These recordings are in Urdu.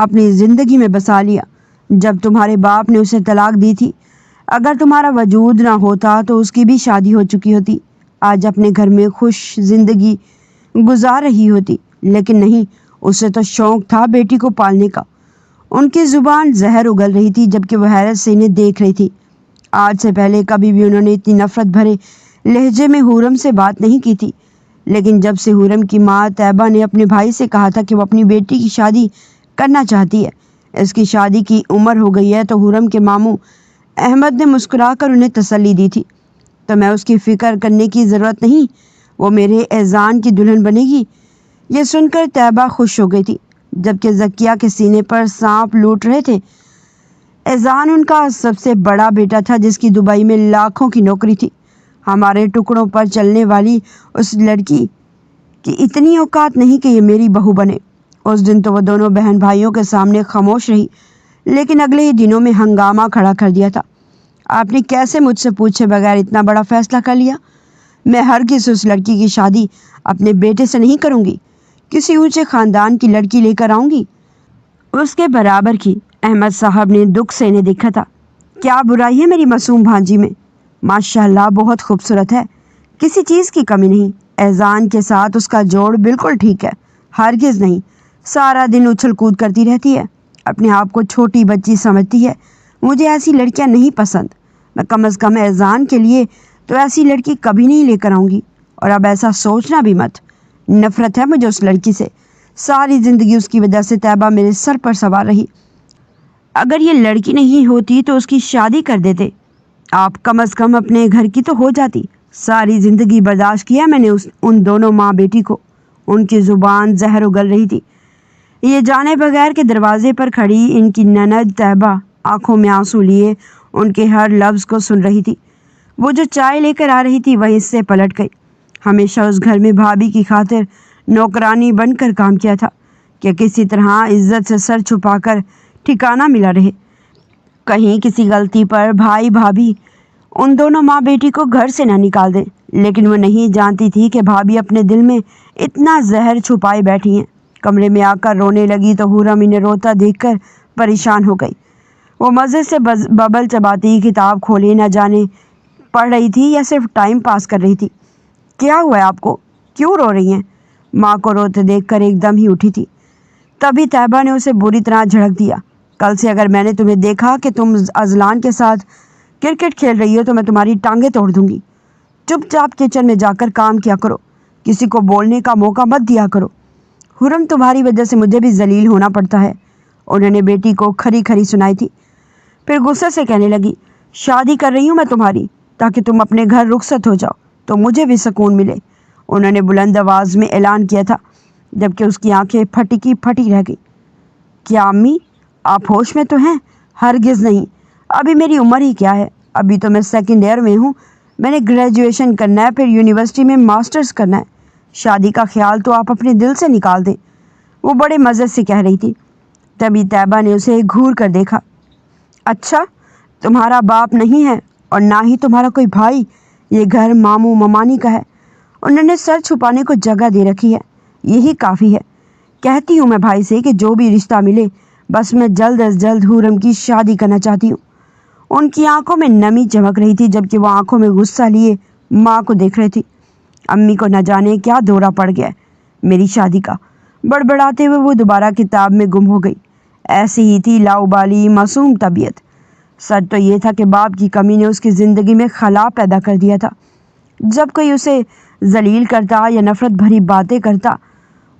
اپنی زندگی میں بسا لیا جب تمہارے باپ نے اسے طلاق دی تھی۔ اگر تمہارا وجود نہ ہوتا تو اس کی بھی شادی ہو چکی ہوتی، آج اپنے گھر میں خوش زندگی گزار رہی ہوتی، لیکن نہیں، اسے تو شوق تھا بیٹی کو پالنے کا۔ ان کی زبان زہر اگل رہی تھی جبکہ وہ حیرت سے انہیں دیکھ رہی تھی۔ آج سے پہلے کبھی بھی انہوں نے اتنی نفرت بھرے لہجے میں حورم سے بات نہیں کی تھی، لیکن جب سے حورم کی ماں طیبہ نے اپنے بھائی سے کہا تھا کہ وہ اپنی بیٹی کی شادی کرنا چاہتی ہے، اس کی شادی کی عمر ہو گئی ہے، تو حورم کے ماموں احمد نے مسکرا کر انہیں تسلی دی تھی، تو میں اس کی فکر کرنے کی ضرورت نہیں، وہ میرے اذان کی دلہن بنے گی۔ یہ سن کر طیبہ خوش ہو گئی تھی، جبکہ زکیہ کے سینے پر سانپ لوٹ رہے تھے۔ اذان ان کا سب سے بڑا بیٹا تھا جس کی دبئی میں لاکھوں کی نوکری تھی۔ ہمارے ٹکڑوں پر چلنے والی اس لڑکی کی اتنی اوقات نہیں کہ یہ میری بہو بنے۔ اس دن تو وہ دونوں بہن بھائیوں کے سامنے خاموش رہی، لیکن اگلے ہی دنوں میں ہنگامہ کھڑا کر دیا تھا۔ آپ نے کیسے مجھ سے پوچھے بغیر اتنا بڑا فیصلہ کر لیا؟ میں ہرگز اس لڑکی کی شادی اپنے بیٹے سے نہیں کروں گی، کسی اونچے خاندان کی لڑکی لے کر آؤں گی، اس کے برابر کی۔ احمد صاحب نے دکھ سے انہیں دیکھا تھا۔ کیا برائی ہے میری معصوم بھانجی میں؟ ماشاءاللہ بہت خوبصورت ہے، کسی چیز کی کمی نہیں۔ اذان کے ساتھ اس کا جوڑ بالکل ٹھیک ہے، ہرگز نہیں، سارا دن اچھل کود کرتی رہتی ہے، اپنے آپ کو چھوٹی بچی سمجھتی ہے۔ مجھے ایسی لڑکیاں نہیں پسند، میں کم از کم اذان کے لیے تو ایسی لڑکی کبھی نہیں لے کر آؤں گی، اور اب ایسا سوچنا بھی مت۔ نفرت ہے مجھے اس لڑکی سے، ساری زندگی اس کی وجہ سے طیبہ میرے سر پر سوار رہی۔ اگر یہ لڑکی نہیں ہوتی تو اس کی شادی کر دیتے، آپ کم از کم اپنے گھر کی تو ہو جاتی۔ ساری زندگی برداشت کیا میں نے ان دونوں ماں بیٹی کو۔ ان کی زبان زہر اگل رہی تھی۔ یہ جانے بغیر کہ دروازے پر کھڑی ان کی نند طیبہ آنکھوں میں آنسو لیے ان کے ہر لفظ کو سن رہی تھی۔ وہ جو چائے لے کر آ رہی تھی وہیں سے پلٹ گئی۔ ہمیشہ اس گھر میں بھابھی کی خاطر نوکرانی بن کر کام کیا تھا کہ کسی طرح عزت سے سر چھپا کر ٹھکانہ ملا رہے، کہیں کسی غلطی پر بھائی بھابھی ان دونوں ماں بیٹی کو گھر سے نہ نکال دیں۔ لیکن وہ نہیں جانتی تھی کہ بھابھی اپنے دل میں اتنا زہر چھپائے بیٹھی ہیں۔ کمرے میں آ کر رونے لگی تو حورم انہیں روتا دیکھ کر پریشان ہو گئی۔ وہ مزے سے ببل چباتی کتاب کھولے نہ جانے پڑھ رہی تھی یا صرف ٹائم پاس کر رہی تھی۔ کیا ہوا ہے آپ کو؟ کیوں رو رہی ہیں؟ ماں کو روتے دیکھ کر ایک دم ہی اٹھی تھی، تبھی طیبہ نے اسے بری طرح جھڑک دیا۔ کل سے اگر میں نے تمہیں دیکھا کہ تم اذلان کے ساتھ کرکٹ کھیل رہی ہو تو میں تمہاری ٹانگیں توڑ دوں گی۔ چپ چاپ کچن میں جا کر کام کیا کرو، کسی کو بولنے کا موقع مت دیا کرو۔ حورم تمہاری وجہ سے مجھے بھی ذلیل ہونا پڑتا ہے، انہوں نے بیٹی کو کھری کھری سنائی تھی۔ پھر غصے سے کہنے لگی، شادی کر رہی ہوں میں تمہاری تاکہ تم اپنے گھر رخصت ہو جاؤ تو مجھے بھی سکون ملے، انہوں نے بلند آواز میں اعلان کیا تھا، جبکہ اس کی آنکھیں پھٹی کی پھٹی رہ گئی۔ کیا امی آپ ہوش میں تو ہیں؟ ہرگز نہیں، ابھی میری عمر ہی کیا ہے، ابھی تو میں سیکنڈ ایئر میں ہوں، میں نے گریجویشن کرنا ہے، پھر یونیورسٹی میں ماسٹرز کرنا ہے، شادی کا خیال تو آپ اپنے دل سے نکال دیں، وہ بڑے مزے سے کہہ رہی تھی۔ تبھی طیبہ نے اسے گھور کر دیکھا۔ اچھا تمہارا باپ نہیں ہے اور نہ ہی تمہارا کوئی بھائی، یہ گھر ماموں ممانی کا ہے، انہوں نے سر چھپانے کو جگہ دے رکھی ہے، یہی کافی ہے۔ کہتی ہوں میں بھائی سے کہ جو بھی رشتہ ملے، بس میں جلد از جلد حورم کی شادی کرنا چاہتی ہوں۔ ان کی آنکھوں میں نمی چمک رہی تھی جبکہ وہ آنکھوں میں غصہ لیے ماں کو دیکھ رہی تھی۔ امی کو نہ جانے کیا دورہ پڑ گیا ہے میری شادی کا، بڑبڑاتے ہوئے وہ دوبارہ کتاب میں گم ہو گئی۔ ایسی ہی تھی لاؤبالی معصوم طبیعت۔ سچ تو یہ تھا کہ باپ کی کمی نے اس کی زندگی میں خلا پیدا کر دیا تھا۔ جب کوئی اسے ذلیل کرتا یا نفرت بھری باتیں کرتا،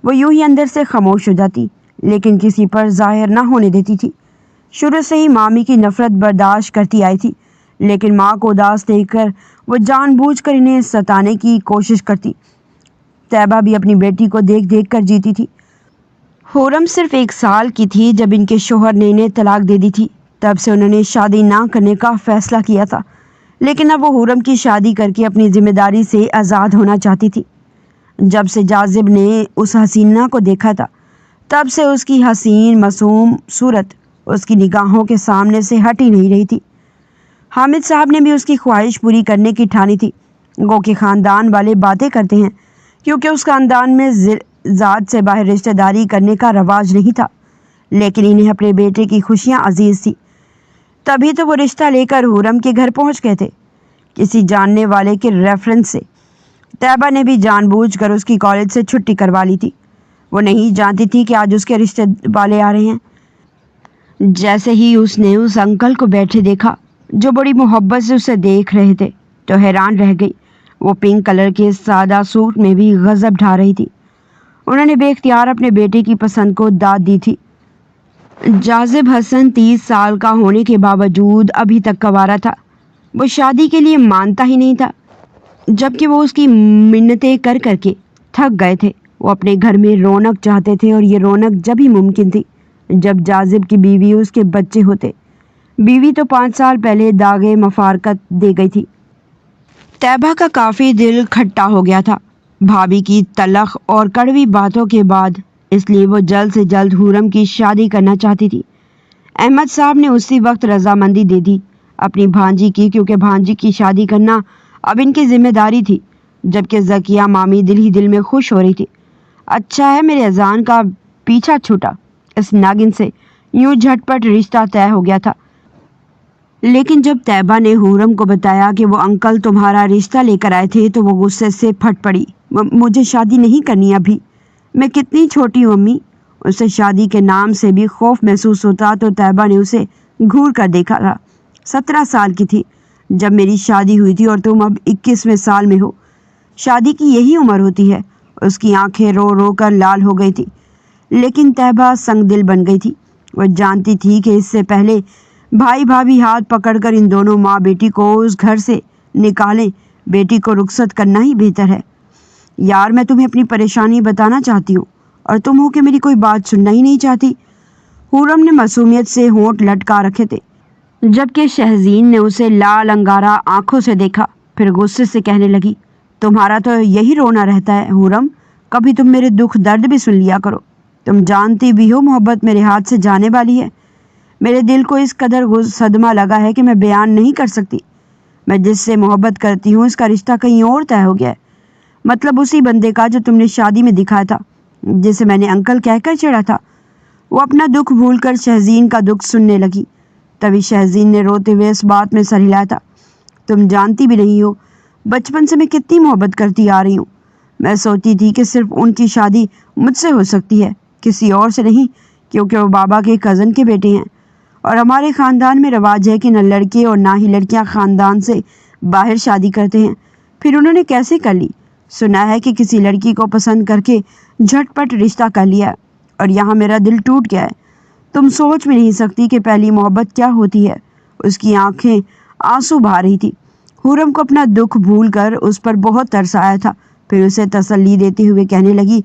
وہ یوں ہی اندر سے خاموش ہو جاتی، لیکن کسی پر ظاہر نہ ہونے دیتی تھی۔ شروع سے ہی مامی کی نفرت برداشت کرتی آئی تھی، لیکن ماں کو اداس دیکھ کر وہ جان بوجھ کر انہیں ستانے کی کوشش کرتی۔ طیبہ بھی اپنی بیٹی کو دیکھ دیکھ کر جیتی تھی۔ حورم صرف 1 سال کی تھی جب ان کے شوہر نے انہیں طلاق دے دی تھی، تب سے انہوں نے شادی نہ کرنے کا فیصلہ کیا تھا، لیکن اب وہ حورم کی شادی کر کے اپنی ذمہ داری سے آزاد ہونا چاہتی تھی۔ جب سے جاذب نے اس حسینہ کو دیکھا تھا، تب سے اس کی حسین معصوم صورت اس کی نگاہوں کے سامنے سے ہٹ ہی نہیں رہی تھی۔ حامد صاحب نے بھی اس کی خواہش پوری کرنے کی ٹھانی تھی۔ گو کہ خاندان والے باتیں کرتے ہیں کیونکہ اس خاندان میں ذات سے باہر رشتہ داری کرنے کا رواج نہیں تھا، لیکن انہیں اپنے بیٹے کی خوشیاں عزیز تھی۔ تبھی تو وہ رشتہ لے کر حورم کے گھر پہنچ گئے تھے، کسی جاننے والے کے ریفرنس سے۔ طیبہ نے بھی جان بوجھ کر اس کی کالج سے چھٹی کروا لی تھی۔ وہ نہیں جانتی تھی کہ آج اس کے رشتے والے آ رہے ہیں۔ جیسے ہی اس نے اس انکل کو بیٹھے دیکھا جو بڑی محبت سے اسے دیکھ رہے تھے تو حیران رہ گئی۔ وہ پنک کلر کے سادہ سوٹ میں بھی غضب ڈھا رہی تھی۔ انہوں نے بے اختیار اپنے بیٹے کی پسند کو داد دی تھی۔ جاذب حسن 30 سال کا ہونے کے باوجود ابھی تک کنوارا تھا۔ وہ شادی کے لیے مانتا ہی نہیں تھا، جبکہ وہ اس کی منتیں کر کر کے تھک گئے تھے۔ وہ اپنے گھر میں رونق چاہتے تھے، اور یہ رونق جب ہی ممکن تھی جب جاذب کی بیوی اس کے بچے ہوتے۔ بیوی تو 5 سال پہلے داغے مفارقت دے گئی تھی۔ طیبہ کا کافی دل کھٹا ہو گیا تھا بھابھی کی تلخ اور کڑوی باتوں کے بعد، اس لیے وہ جلد سے جلد حورم کی شادی کرنا چاہتی تھی۔ احمد صاحب نے اسی وقت رضامندی دے دی اپنی بھانجی کی، کیونکہ بھانجی کی شادی کرنا اب ان کی ذمہ داری تھی، جبکہ ذکیہ مامی دل ہی دل میں خوش ہو رہی تھی۔ اچھا ہے میرے اذان کا پیچھا چھوٹا، اس ناگن سے یوں جھٹ پٹ رشتہ طے ہو گیا تھا۔ لیکن جب طیبہ نے حورم کو بتایا کہ وہ انکل تمہارا رشتہ لے کر آئے تھے تو وہ غصے سے پھٹ پڑی۔ مجھے شادی نہیں کرنی ابھی، میں کتنی چھوٹی ہوں امی۔ اسے شادی کے نام سے بھی خوف محسوس ہوتا تو طیبہ نے اسے گھور کر دیکھا تھا۔ 17 سال کی تھی جب میری شادی ہوئی تھی، اور تم اب 21ویں سال میں ہو۔ شادی کی یہی عمر ہوتی ہے۔ اس کی آنکھیں رو رو کر لال ہو گئی تھی، لیکن طیبہ سنگ دل بن گئی تھی۔ وہ جانتی تھی کہ اس سے پہلے بھائی بھابھی ہاتھ پکڑ کر ان دونوں ماں بیٹی کو اس گھر سے نکالیں، بیٹی کو رخصت کرنا ہی بہتر ہے۔ یار میں تمہیں اپنی پریشانی بتانا چاہتی ہوں، اور تم ہو کہ میری کوئی بات سننا ہی نہیں چاہتی۔ حورم نے معصومیت سے ہونٹ لٹکا رکھے تھے، جبکہ شہزین نے اسے لال انگارہ آنکھوں سے دیکھا، پھر غصے سے کہنے لگی، تمہارا تو یہی رونا رہتا ہے حورم، کبھی تم میرے دکھ درد بھی سن لیا کرو۔ تم جانتی بھی ہو محبت میرے ہاتھ سے جانے والی ہے۔ میرے دل کو اس قدر صدمہ لگا ہے کہ میں بیان نہیں کر سکتی۔ میں جس سے محبت کرتی ہوں اس کا رشتہ کہیں اور طے ہو گیا ہے، مطلب اسی بندے کا جو تم نے شادی میں دکھایا تھا، جسے میں نے انکل کہہ کر چھیڑا تھا۔ وہ اپنا دکھ بھول کر شہزین کا دکھ سننے لگی۔ تبھی شہزین نے روتے ہوئے اس بات میں سر ہلایا تھا، تم جانتی بھی نہیں ہو بچپن سے میں کتنی محبت کرتی آ رہی ہوں۔ میں سوچتی تھی کہ صرف ان کی شادی مجھ سے ہو سکتی ہے، کسی اور سے نہیں، کیونکہ وہ بابا کے کزن کے بیٹے ہیں، اور ہمارے خاندان میں رواج ہے کہ نہ لڑکے اور نہ ہی لڑکیاں خاندان سے باہر شادی کرتے ہیں۔ پھر انہوں نے کیسے کر لی؟ سنا ہے کہ کسی لڑکی کو پسند کر کے جھٹ پٹ رشتہ کر لیا، اور یہاں میرا دل ٹوٹ گیا ہے۔ تم سوچ بھی نہیں سکتی کہ پہلی محبت کیا ہوتی ہے۔ اس کی آنکھیں آنسو بہا رہی تھی۔ حورم کو اپنا دکھ بھول کر اس پر بہت ترس آیا تھا، پھر اسے تسلی دیتے ہوئے کہنے لگی،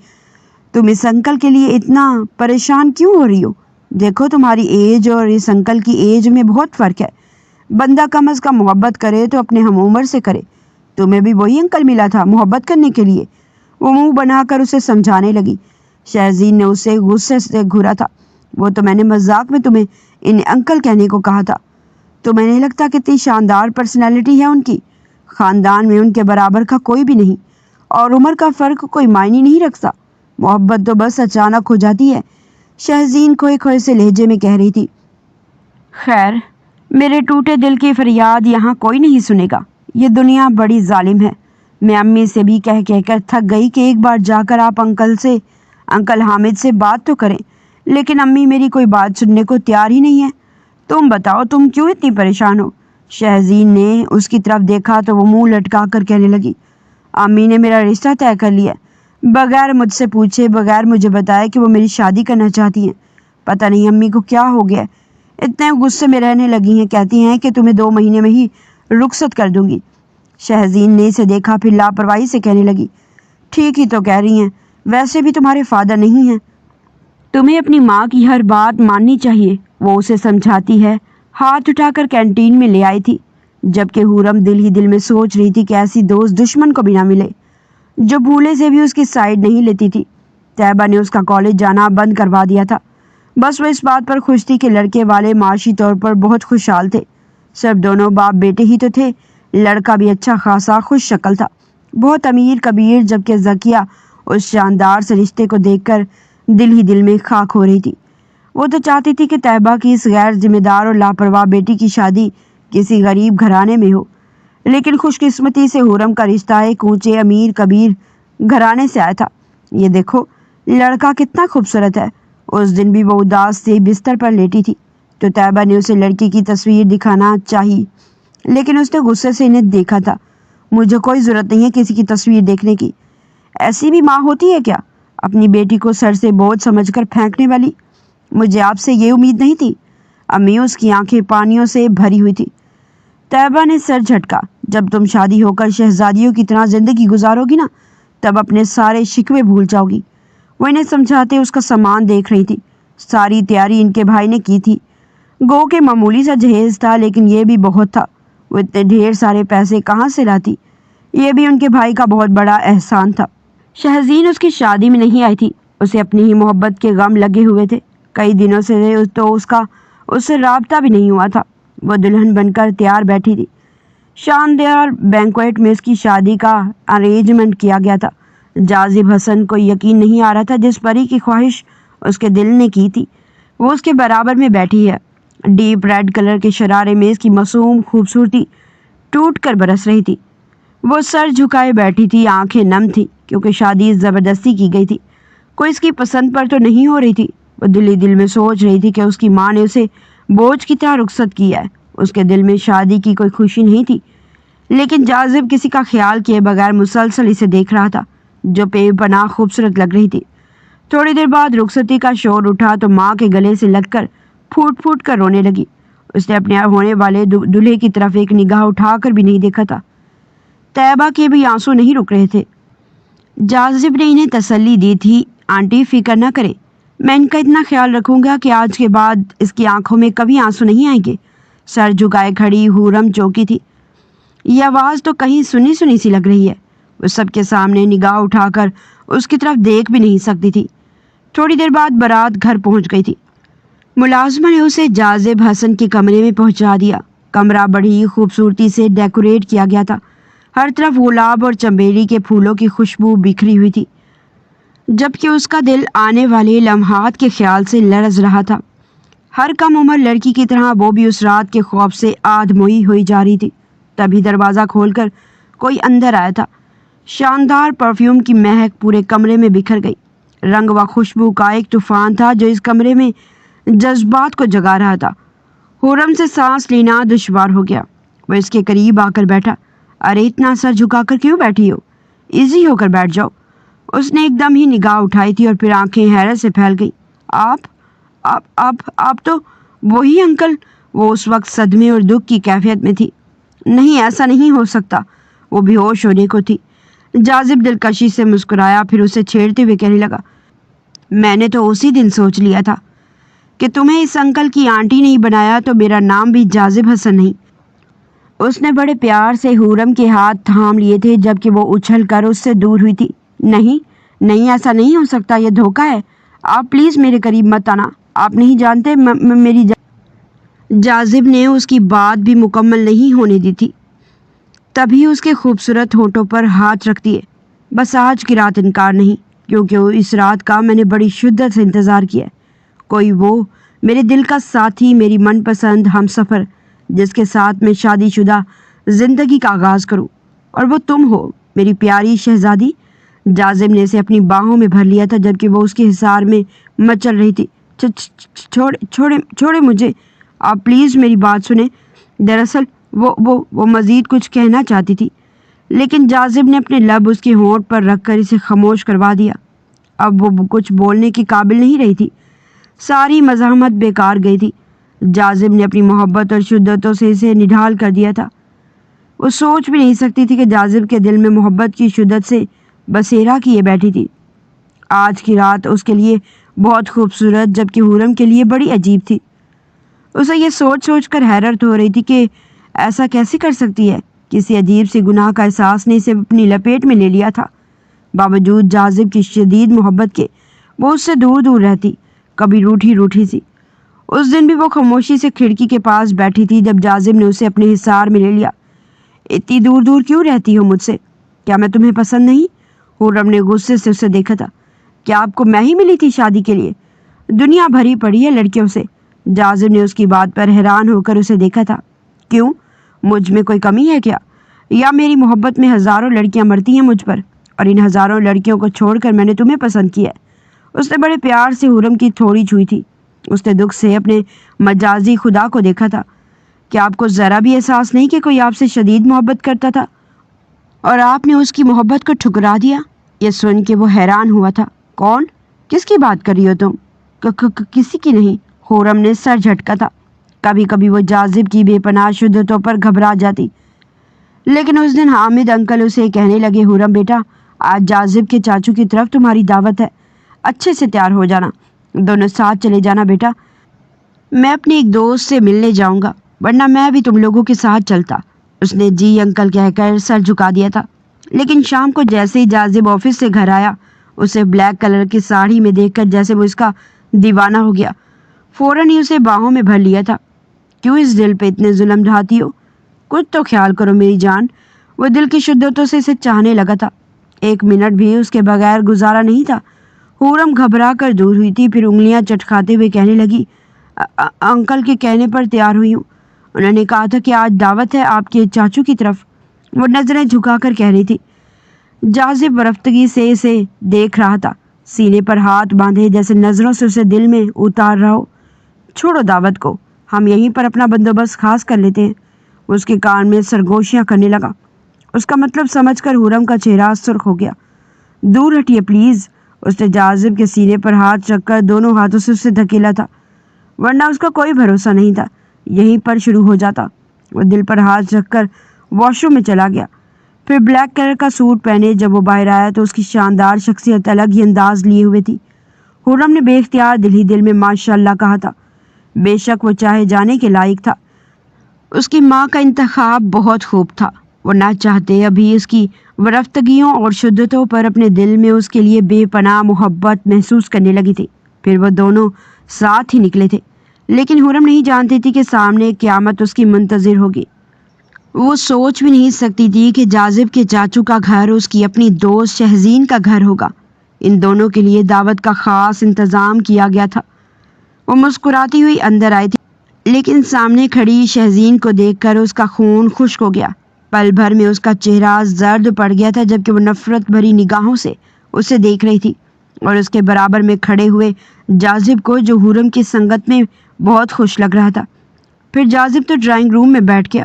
تم اس انکل کے لیے اتنا پریشان کیوں ہو رہی ہو؟ دیکھو تمہاری ایج اور اس انکل کی ایج میں بہت فرق ہے۔ بندہ کم از کم محبت کرے تو اپنے ہم عمر سے کرے۔ تمہیں بھی وہی انکل ملا تھا محبت کرنے کے لیے؟ وہ منہ بنا کر اسے سمجھانے لگی۔ شہزین نے اسے غصے سے گھورا تھا، وہ تو میں نے مذاق میں تمہیں ان انکل کہنے کو کہا تھا۔ تمہیں نہیں لگتا کتنی شاندار پرسنالٹی ہے ان کی؟ خاندان میں ان کے برابر کا کوئی بھی نہیں، اور عمر کا فرق کوئی معنی نہیں رکھتا۔ محبت تو بس اچانک ہو جاتی ہے، شہزین کھوئے کھوئے سے لہجے میں کہہ رہی تھی۔ خیر، میرے ٹوٹے دل کی فریاد یہاں کوئی نہیں سنے گا، یہ دنیا بڑی ظالم ہے۔ میں امی سے بھی کہہ کر تھک گئی کہ ایک بار جا کر آپ انکل حامد سے بات تو کریں، لیکن امی میری کوئی بات سننے کو تیار ہی نہیں ہے۔ تم بتاؤ تم کیوں اتنی پریشان ہو؟ شہزین نے اس کی طرف دیکھا تو وہ منہ لٹکا کر کہنے لگی، امی نے میرا رشتہ طے کر لیا، بغیر مجھ سے پوچھے، بغیر مجھے بتائے کہ وہ میری شادی کرنا چاہتی ہیں۔ پتہ نہیں امی کو کیا ہو گیا، اتنے غصے میں رہنے لگی ہیں، کہتی ہیں کہ تمہیں 2 مہینے میں ہی رخصت کر دوں گی۔ شہزین نے اسے دیکھا، پھر لاپرواہی سے کہنے لگی، ٹھیک ہی تو کہہ رہی ہیں، ویسے بھی تمہارے فادر نہیں ہیں، تمہیں اپنی ماں کی ہر بات ماننی چاہیے۔ وہ اسے سمجھاتی ہے، ہاتھ اٹھا کر کینٹین میں لے آئی تھی، جبکہ حورم دل ہی دل میں سوچ رہی تھی کہ ایسی دوست دشمن کو بھی نہ ملے جو بھولے سے بھی اس کی سائیڈ نہیں لیتی تھی۔ طیبہ نے اس کا کالج جانا بند کروا دیا تھا، بس وہ اس بات پر خوش تھی کہ لڑکے والے معاشی طور پر بہت خوشحال تھے، صرف دونوں باپ بیٹے ہی تو تھے، لڑکا بھی اچھا خاصا خوش شکل تھا، بہت امیر کبیر، جبکہ ذکیہ اس شاندار سے رشتے کو دیکھ کر دل ہی دل میں خاک ہو رہی تھی۔ وہ تو چاہتی تھی کہ طیبہ کی اس غیر ذمہ دار اور لاپرواہ بیٹی کی شادی کسی غریب گھرانے میں ہو، لیکن خوش قسمتی سے حرم کا رشتہ ایک اونچے امیر کبیر گھرانے سے آیا تھا۔ یہ دیکھو لڑکا کتنا خوبصورت ہے۔ اس دن بھی وہ اداس سے بستر پر لیٹی تھی تو طیبہ نے اسے لڑکی کی تصویر دکھانا چاہی، لیکن اس نے غصے سے انہیں دیکھا تھا۔ مجھے کوئی ضرورت نہیں ہے کسی کی تصویر دیکھنے کی۔ ایسی بھی ماں ہوتی ہے کیا، اپنی بیٹی کو سر سے بوجھ سمجھ کر پھینکنے والی؟ مجھے آپ سے یہ امید نہیں تھی۔ امی اس کی آنکھیں پانیوں سے بھری ہوئی تھی۔ طیبہ نے سر جھٹکا۔ جب تم شادی ہو کر شہزادیوں کی طرح زندگی گزارو گی نا، تب اپنے سارے شکوے بھول جاؤ گی۔ وہ انہیں سمجھاتے اس کا سامان دیکھ رہی تھی۔ ساری تیاری ان کے بھائی نے کی تھی۔ گو کہ معمولی سا جہیز تھا، لیکن یہ بھی بہت تھا۔ وہ اتنے ڈھیر سارے پیسے کہاں سے لاتی؟ یہ بھی ان کے بھائی کا بہت بڑا احسان تھا۔ شہزین اس کی شادی میں نہیں آئی تھی۔ اسے اپنی ہی محبت کے غم لگے ہوئے تھے۔ کئی دنوں سے تو اس سے رابطہ بھی نہیں ہوا تھا۔ وہ دلہن بن کر تیار بیٹھی تھی۔ شاندار بینکویٹ میں اس کی شادی کا ارینجمنٹ کیا گیا تھا۔ جاذب حسن کو یقین نہیں آ رہا تھا جس پری کی خواہش اس کے دل نے کی تھی وہ اس کے برابر میں بیٹھی ہے۔ ڈیپ ریڈ کلر کے شرارے میں اس کی معصوم خوبصورتی ٹوٹ کر برس رہی تھی۔ وہ سر جھکائے بیٹھی تھی، آنکھیں نم تھی، کیونکہ شادی زبردستی کی گئی تھی، کوئی اس کی پسند پر تو نہیں ہو رہی تھی۔ وہ دل ہی دل میں سوچ رہی تھی کہ اس کی ماں نے اسے بوجھ کی طرح رخصت کیا ہے۔ اس کے دل میں شادی کی کوئی خوشی نہیں تھی، لیکن جاذب کسی کا خیال کیے بغیر مسلسل اسے دیکھ رہا تھا، جو بے پناہ خوبصورت لگ رہی تھی۔ تھوڑی دیر بعد رخصتی کا شور اٹھا تو ماں کے گلے سے لگ کر پھوٹ پھوٹ کر رونے لگی۔ اس نے اپنے ہونے والے دولہے کی طرف ایک نگاہ اٹھا کر بھی نہیں دیکھا تھا۔ طیبہ کے بھی آنسو نہیں رک رہے تھے۔ جاذب نے انہیں تسلی دی تھی، آنٹی فکر نہ کریں، میں ان کا اتنا خیال رکھوں گا کہ آج کے بعد اس کی آنکھوں میں کبھی آنسو نہیں آئیں گے۔ سر جھکائے کھڑی حورم چوکی تھی۔ یہ آواز تو کہیں سنی سنی سی لگ رہی ہے۔ وہ سب کے سامنے نگاہ اٹھا کر اس کی طرف دیکھ بھی نہیں سکتی تھی۔ تھوڑی دیر بعد بارات گھر پہنچ گئی تھی۔ ملازمہ نے اسے جاذب حسن کے کمرے میں پہنچا دیا۔ کمرہ بڑی خوبصورتی سے ڈیکوریٹ کیا گیا تھا۔ ہر طرف گلاب اور چنبیلی کے پھولوں کی خوشبو بکھری ہوئی تھی، جبکہ اس کا دل آنے والے لمحات کے خیال سے لرز رہا تھا۔ ہر کم عمر لڑکی کی طرح وہ بھی اس رات کے خوف سے آدھموئی ہوئی جا رہی تھی۔ تبھی دروازہ کھول کر کوئی اندر آیا تھا۔ شاندار پرفیوم کی مہک پورے کمرے میں بکھر گئی۔ رنگ و خوشبو کا ایک طوفان تھا جو اس کمرے میں جذبات کو جگا رہا تھا۔ حرم سے سانس لینا دشوار ہو گیا۔ وہ اس کے قریب آ کر بیٹھا۔ ارے اتنا سر جھکا کر کیوں بیٹھی ہو؟ ایزی ہو کر بیٹھ جاؤ۔ اس نے ایک دم ہی نگاہ اٹھائی تھی اور پھر آنکھیں حیرت سے پھیل گئی۔ آپ تو وہی انکل؟ وہ اس وقت صدمے اور دکھ کی کیفیت میں تھی۔ نہیں، ایسا نہیں ہو سکتا، وہ بے ہوش ہونے کو تھی۔ جاذب دلکشی سے مسکرایا، پھر اسے چھیڑتے ہوئے کہنے لگا، میں نے تو اسی دن سوچ لیا تھا کہ تمہیں اس انکل کی آنٹی نہیں بنایا تو میرا نام بھی جاذب حسن نہیں۔ اس نے بڑے پیار سے حورم کے ہاتھ تھام لیے تھے جبکہ وہ اچھل کر اس سے دور ہوئی تھی۔ نہیں، ایسا نہیں ہو سکتا، یہ دھوکہ ہے۔ آپ پلیز میرے قریب مت آنا، آپ نہیں جانتے میری جاذب نے اس کی بات بھی مکمل نہیں ہونے دی تھی، تبھی اس کے خوبصورت ہونٹوں پر ہاتھ رکھ دیے۔ بس آج کی رات انکار نہیں، کیونکہ اس رات کا میں نے بڑی شدت سے انتظار کیا ہے۔ کوئی وہ میرے دل کا ساتھی، میری من پسند ہم سفر، جس کے ساتھ میں شادی شدہ زندگی کا آغاز کروں، اور وہ تم ہو، میری پیاری شہزادی۔ جاذب نے اسے اپنی باہوں میں بھر لیا تھا جبکہ وہ اس کے حصار میں مچل رہی تھی۔ چھوڑے مجھے، آپ پلیز میری بات سنیں۔ دراصل وہ مزید کچھ کہنا چاہتی تھی، لیکن جاذب نے اپنے لب اس کے ہونٹ پر رکھ کر اسے خاموش کروا دیا۔ اب وہ کچھ بولنے کی قابل نہیں رہی تھی۔ ساری مزاحمت بیکار گئی تھی۔ جاذب نے اپنی محبت اور شدتوں سے اسے نڈھال کر دیا تھا۔ وہ سوچ بھی نہیں سکتی تھی کہ جاذب کے دل میں محبت کی شدت سے بسیرا کیے بیٹھی تھی۔ آج کی رات اس کے لیے بہت خوبصورت جبکہ حرم کے لیے بڑی عجیب تھی۔ اسے یہ سوچ کر حیرت ہو رہی تھی کہ ایسا کیسے کر سکتی ہے۔ کسی عجیب سی گناہ کا احساس نے اسے اپنی لپیٹ میں لے لیا تھا۔ باوجود جاذب کی شدید محبت کے وہ اس سے دور دور رہتی، کبھی روٹھی سی۔ اس دن بھی وہ خاموشی سے کھڑکی کے پاس بیٹھی تھی جب جاذب نے اسے اپنے حصار میں لے لیا۔ اتنی دور دور کیوں رہتی ہو مجھ سے؟ کیا میں تمہیں پسند نہیں؟ حرم نے غصے سے اسے دیکھا تھا۔ کیا آپ کو میں ہی ملی تھی شادی کے لیے؟ دنیا بھری پڑی ہے لڑکیوں سے۔ جازب نے اس کی بات پر حیران ہو کر اسے دیکھا تھا۔ کیوں؟ مجھ میں کوئی کمی ہے کیا؟ یا میری محبت میں ہزاروں لڑکیاں مرتی ہیں مجھ پر، اور ان ہزاروں لڑکیوں کو چھوڑ کر میں نے تمہیں پسند کیا ہے؟ اس نے بڑے پیار سے حرم کی تھوڑی چھوئی تھی۔ اس نے دکھ سے اپنے مجازی خدا کو دیکھا تھا۔ کیا آپ کو ذرا بھی احساس نہیں کہ کوئی آپ سے شدید محبت کرتا تھا اور آپ نے اس کی محبت کو ٹھکرا دیا؟ یہ سن کے وہ حیران ہوا تھا۔ کون؟ کس کی بات کر رہی ہو تم؟ کسی کی نہیں، حرم نے سر جھٹکا تھا۔ کبھی کبھی وہ جازب کی بے پناہ شدتوں پر گھبرا جاتی، لیکن اس دن حامد انکل اسے کہنے لگے، حرم بیٹا، آج جازب کے چاچو کی طرف تمہاری دعوت ہے، اچھے سے تیار ہو جانا، دونوں ساتھ چلے جانا بیٹا۔ میں اپنے ایک دوست سے ملنے جاؤں گا، ورنہ میں بھی تم لوگوں کے ساتھ چلتا۔ اس نے جی انکل کہہ کر سر جھکا دیا تھا، لیکن شام کو جیسے ہی جازب آفس سے گھر آیا، اسے بلیک کلر کی ساڑی میں دیکھ کر جیسے وہ اس کا دیوانہ ہو گیا، فوراً ہی اسے باہوں میں بھر لیا تھا۔ کیوں اس دل پہ اتنے ظلم ڈھاتی ہو؟ کچھ تو خیال کرو میری جان۔ وہ دل کی شدتوں سے اسے چاہنے لگا تھا، ایک منٹ بھی اس کے بغیر گزارا نہیں تھا۔ حرم گھبرا کر دور ہوئی تھی، پھر انگلیاں چٹکھاتے ہوئے کہنے لگی، انکل کے کہنے پر تیار ہوئی ہوں، انہوں نے کہا تھا کہ آج دعوت ہے آپ کے چاچو کی طرف۔ وہ نظریں جھکا کر کہہ رہی تھی۔ جازب رفتگی سے اسے دیکھ رہا تھا، سینے پر ہاتھ باندھے جیسے نظروں سے اسے دل میں اتار رہا ہو۔ چھوڑو دعوت کو، ہم یہیں پر اپنا بندوبست خاص کر لیتے ہیں۔ اس کے کان میں سرگوشیاں کرنے لگا۔ اس کا مطلب سمجھ کر حرم کا چہرہ سرخ ہو گیا۔ دور ہٹیے پلیز۔ اس نے جازب کے سینے پر ہاتھ رکھ کر دونوں ہاتھوں سے اسے دھکیلا تھا، ورنہ اس کا کوئی بھروسہ نہیں تھا یہیں پر شروع ہو جاتا۔ وہ دل پر ہاتھ رکھ کر واش روم میں چلا گیا۔ پھر بلیک کلر کا سوٹ پہنے جب وہ باہر آیا تو اس کی شاندار شخصیت الگ ہی انداز لیے ہوئے تھی۔ حرم نے بے اختیار دل ہی دل میں ماشاء اللہ کہا تھا۔ بے شک وہ چاہے جانے کے لائق تھا۔ اس کی ماں کا انتخاب بہت خوب تھا۔ وہ نہ چاہتے ابھی اس کی ورفتگیوں اور شدتوں پر اپنے دل میں اس کے لیے بے پناہ محبت محسوس کرنے لگی تھی۔ پھر وہ دونوں ساتھ ہی نکلے تھے، لیکن حرم نہیں جانتی تھی کہ سامنے قیامت اس کی منتظر ہوگی۔ وہ سوچ بھی نہیں سکتی تھی کہ جازب کے چاچو کا گھر اس کی اپنی دوست شہزین کا گھر ہوگا۔ ان دونوں کے لیے دعوت کا خاص انتظام کیا گیا تھا۔ وہ مسکراتی ہوئی اندر آئی تھی، لیکن سامنے کھڑی شہزین کو دیکھ کر اس کا خون خشک ہو گیا۔ پل بھر میں اس کا چہرہ زرد پڑ گیا تھا، جبکہ وہ نفرت بھری نگاہوں سے اسے دیکھ رہی تھی، اور اس کے برابر میں کھڑے ہوئے جازب کو، جو حرم کی سنگت میں بہت خوش لگ رہا تھا۔ پھر جازب تو ڈرائنگ روم میں بیٹھ گیا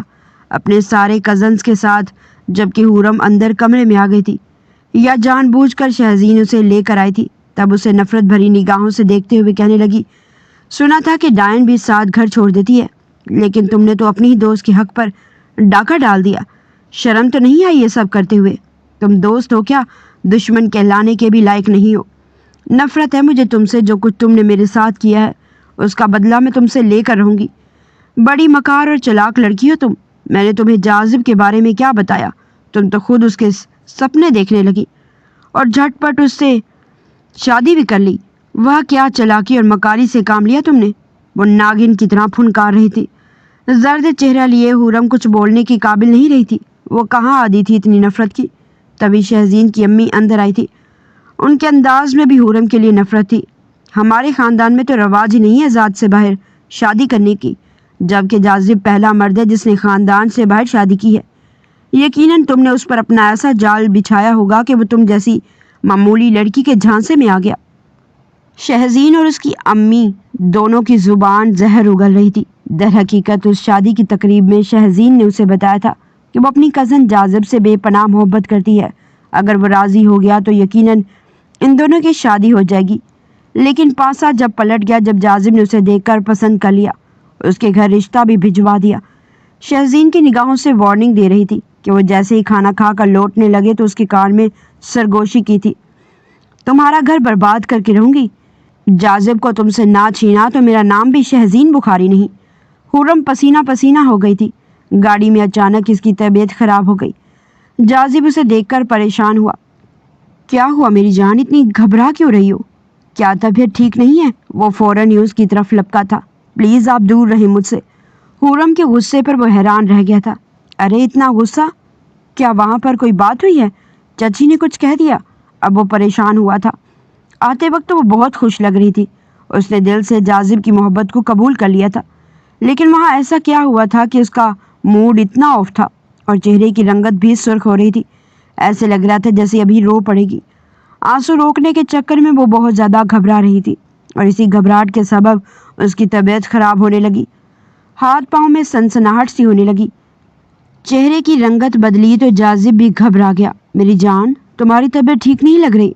اپنے سارے کزنز کے ساتھ، جبکہ حرم اندر کمرے میں آ گئی تھی، یا جان بوجھ کر شہزین اسے لے کر آئی تھی۔ تب اسے نفرت بھری نگاہوں سے دیکھتے ہوئے کہنے لگی، سنا تھا کہ ڈائن بھی ساتھ گھر چھوڑ دیتی ہے، لیکن تم نے تو اپنی ہی دوست کے حق پر ڈاکہ ڈال دیا۔ شرم تو نہیں آئی یہ سب کرتے ہوئے؟ تم دوست ہو کیا، دشمن کہلانے کے بھی لائق نہیں ہو۔ نفرت ہے مجھے تم سے، جو کچھ تم نے میرے ساتھ کیا ہے اس کا بدلہ میں تم سے لے کر رہوں گی۔ بڑی مکار اور چلاک لڑکی ہو تم۔ میں نے تمہیں جازب کے بارے میں کیا بتایا؟ تم تو خود اس کے سپنے دیکھنے لگی اور جھٹ پٹ اس سے شادی بھی کر لی۔ وہ کیا چلاکی اور مکاری سے کام لیا تم نے؟ وہ ناگن کی طرح پھنکار رہی تھی۔ زرد چہرہ لیے حرم کچھ بولنے کی قابل نہیں رہی تھی۔ وہ کہاں عادی تھی اتنی نفرت کی؟ تبھی شہزین کی امی اندر آئی تھی۔ ان کے انداز میں بھی حرم کے لیے نفرت تھی۔ ہمارے خاندان میں تو رواج ہی نہیں ہے ذات سے باہر شادی کرنے کی، جبکہ جازب پہلا مرد ہے جس نے خاندان سے باہر شادی کی ہے۔ یقیناً تم نے اس پر اپنا ایسا جال بچھایا ہوگا کہ وہ تم جیسی معمولی لڑکی کے جھانسے میں آ گیا۔ شہزین اور اس کی امی دونوں کی زبان زہر اگل رہی تھی۔ در حقیقت اس شادی کی تقریب میں شہزین نے اسے بتایا تھا کہ وہ اپنی کزن جازب سے بے پناہ محبت کرتی ہے۔ اگر وہ راضی ہو گیا تو یقیناً ان دونوں کی شادی ہو جائے گی۔ لیکن پاسا جب پلٹ گیا جب جازب نے اسے دیکھ کر پسند کر لیا، اس کے گھر رشتہ بھی بھجوا دیا۔ شہزین کی نگاہوں سے وارننگ دے رہی تھی کہ وہ جیسے ہی کھانا کھا کر لوٹنے لگے تو اس کے کان میں سرگوشی کی تھی، تمہارا گھر برباد کر کے رہوں گی۔ جازب کو تم سے نہ چھینا تو میرا نام بھی شہزین بخاری نہیں۔ حرم پسینہ پسینہ ہو گئی تھی۔ گاڑی میں اچانک اس کی طبیعت خراب ہو گئی۔ جازب اسے دیکھ کر پریشان ہوا۔ کیا ہوا میری جان، اتنی گھبرا کیوں رہی ہو؟ کیا طبیعت ٹھیک نہیں ہے؟ وہ فوراً اس کی طرف لپکا تھا۔ پلیز آپ دور رہیں مجھ سے۔ حرم کے غصے پر وہ حیران رہ گیا تھا۔ ارے اتنا غصہ؟ کیا وہاں پر کوئی بات ہوئی ہے؟ چچی نے کچھ کہہ دیا؟ اب وہ پریشان ہوا تھا۔ آتے وقت وہ بہت خوش لگ رہی تھی۔ اس نے دل سے جاذب کی محبت کو قبول کر لیا تھا، لیکن وہاں ایسا کیا ہوا تھا کہ اس کا موڈ اتنا آف تھا اور چہرے کی رنگت بھی سرخ ہو رہی تھی، ایسے لگ رہا تھا جیسے ابھی رو پڑے گی۔ آنسو روکنے کے چکر میں وہ بہت زیادہ گھبرا رہی تھی اور اسی گھبراہٹ کے سبب اس کی طبیعت خراب ہونے لگی، ہاتھ پاؤں میں سنسناہٹ سی ہونے لگی، چہرے کی رنگت بدلی تو جاذب بھی گھبرا گیا۔ میری جان، تمہاری طبیعت ٹھیک نہیں لگ رہی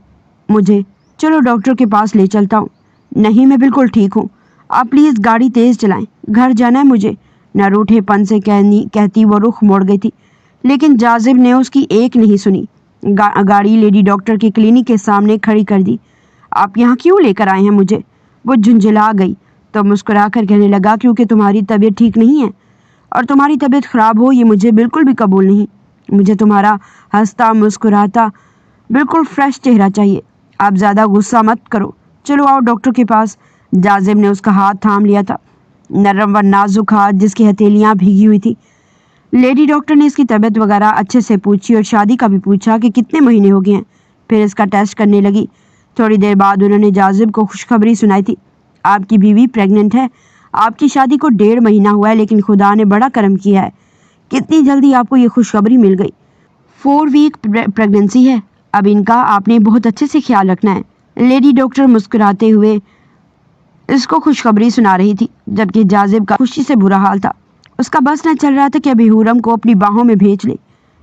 مجھے، چلو ڈاکٹر کے پاس لے چلتا ہوں۔ نہیں، میں بالکل ٹھیک ہوں، آپ پلیز گاڑی تیز چلائیں، گھر جانا ہے مجھے، نہ روٹھے پن سے کہتی وہ رخ موڑ گئی تھی، لیکن جاذب نے اس کی ایک نہیں سنی، گاڑی لیڈی ڈاکٹر کے کلینک کے سامنے کھڑی کر دی۔ آپ یہاں کیوں لے کر آئے ہیں مجھے؟ وہ جھنجھلا گئی تو مسکرا کر کہنے لگا، کیونکہ تمہاری طبیعت ٹھیک نہیں ہے، اور تمہاری طبیعت خراب ہو یہ مجھے بالکل بھی قبول نہیں۔ مجھے تمہارا ہنستا مسکراتا بالکل فریش چہرہ چاہیے۔ آپ زیادہ غصہ مت کرو، چلو آؤ ڈاکٹر کے پاس۔ جاذب نے اس کا ہاتھ تھام لیا تھا، نرم و نازک ہاتھ جس کی ہتھیلیاں بھیگی ہوئی تھی۔ لیڈی ڈاکٹر نے اس کی طبیعت وغیرہ اچھے سے پوچھی اور شادی کا بھی پوچھا کہ کتنے مہینے ہو گئے ہیں، پھر اس کا ٹیسٹ کرنے لگی۔ تھوڑی دیر بعد انہوں نے جاذب کو خوشخبری سنائی تھی، آپ کی بیوی پریگننٹ ہے، آپ کی شادی کو 1.5 مہینہ ہوا ہے، لیکن خدا نے بڑا کرم کیا ہے، کتنی جلدی آپ کو یہ خوشخبری مل گئی۔ 4 ویک پریگننسی ہے، اب ان کا آپ نے بہت اچھے سے خیال رکھنا ہے۔ لیڈی ڈاکٹر مسکراتے ہوئے اس کو خوشخبری سنا رہی تھی، جبکہ جاذب کا خوشی سے برا حال تھا۔ اس کا بس نہ چل رہا تھا کہ ابھی حورم کو اپنی باہوں میں بھیج لے،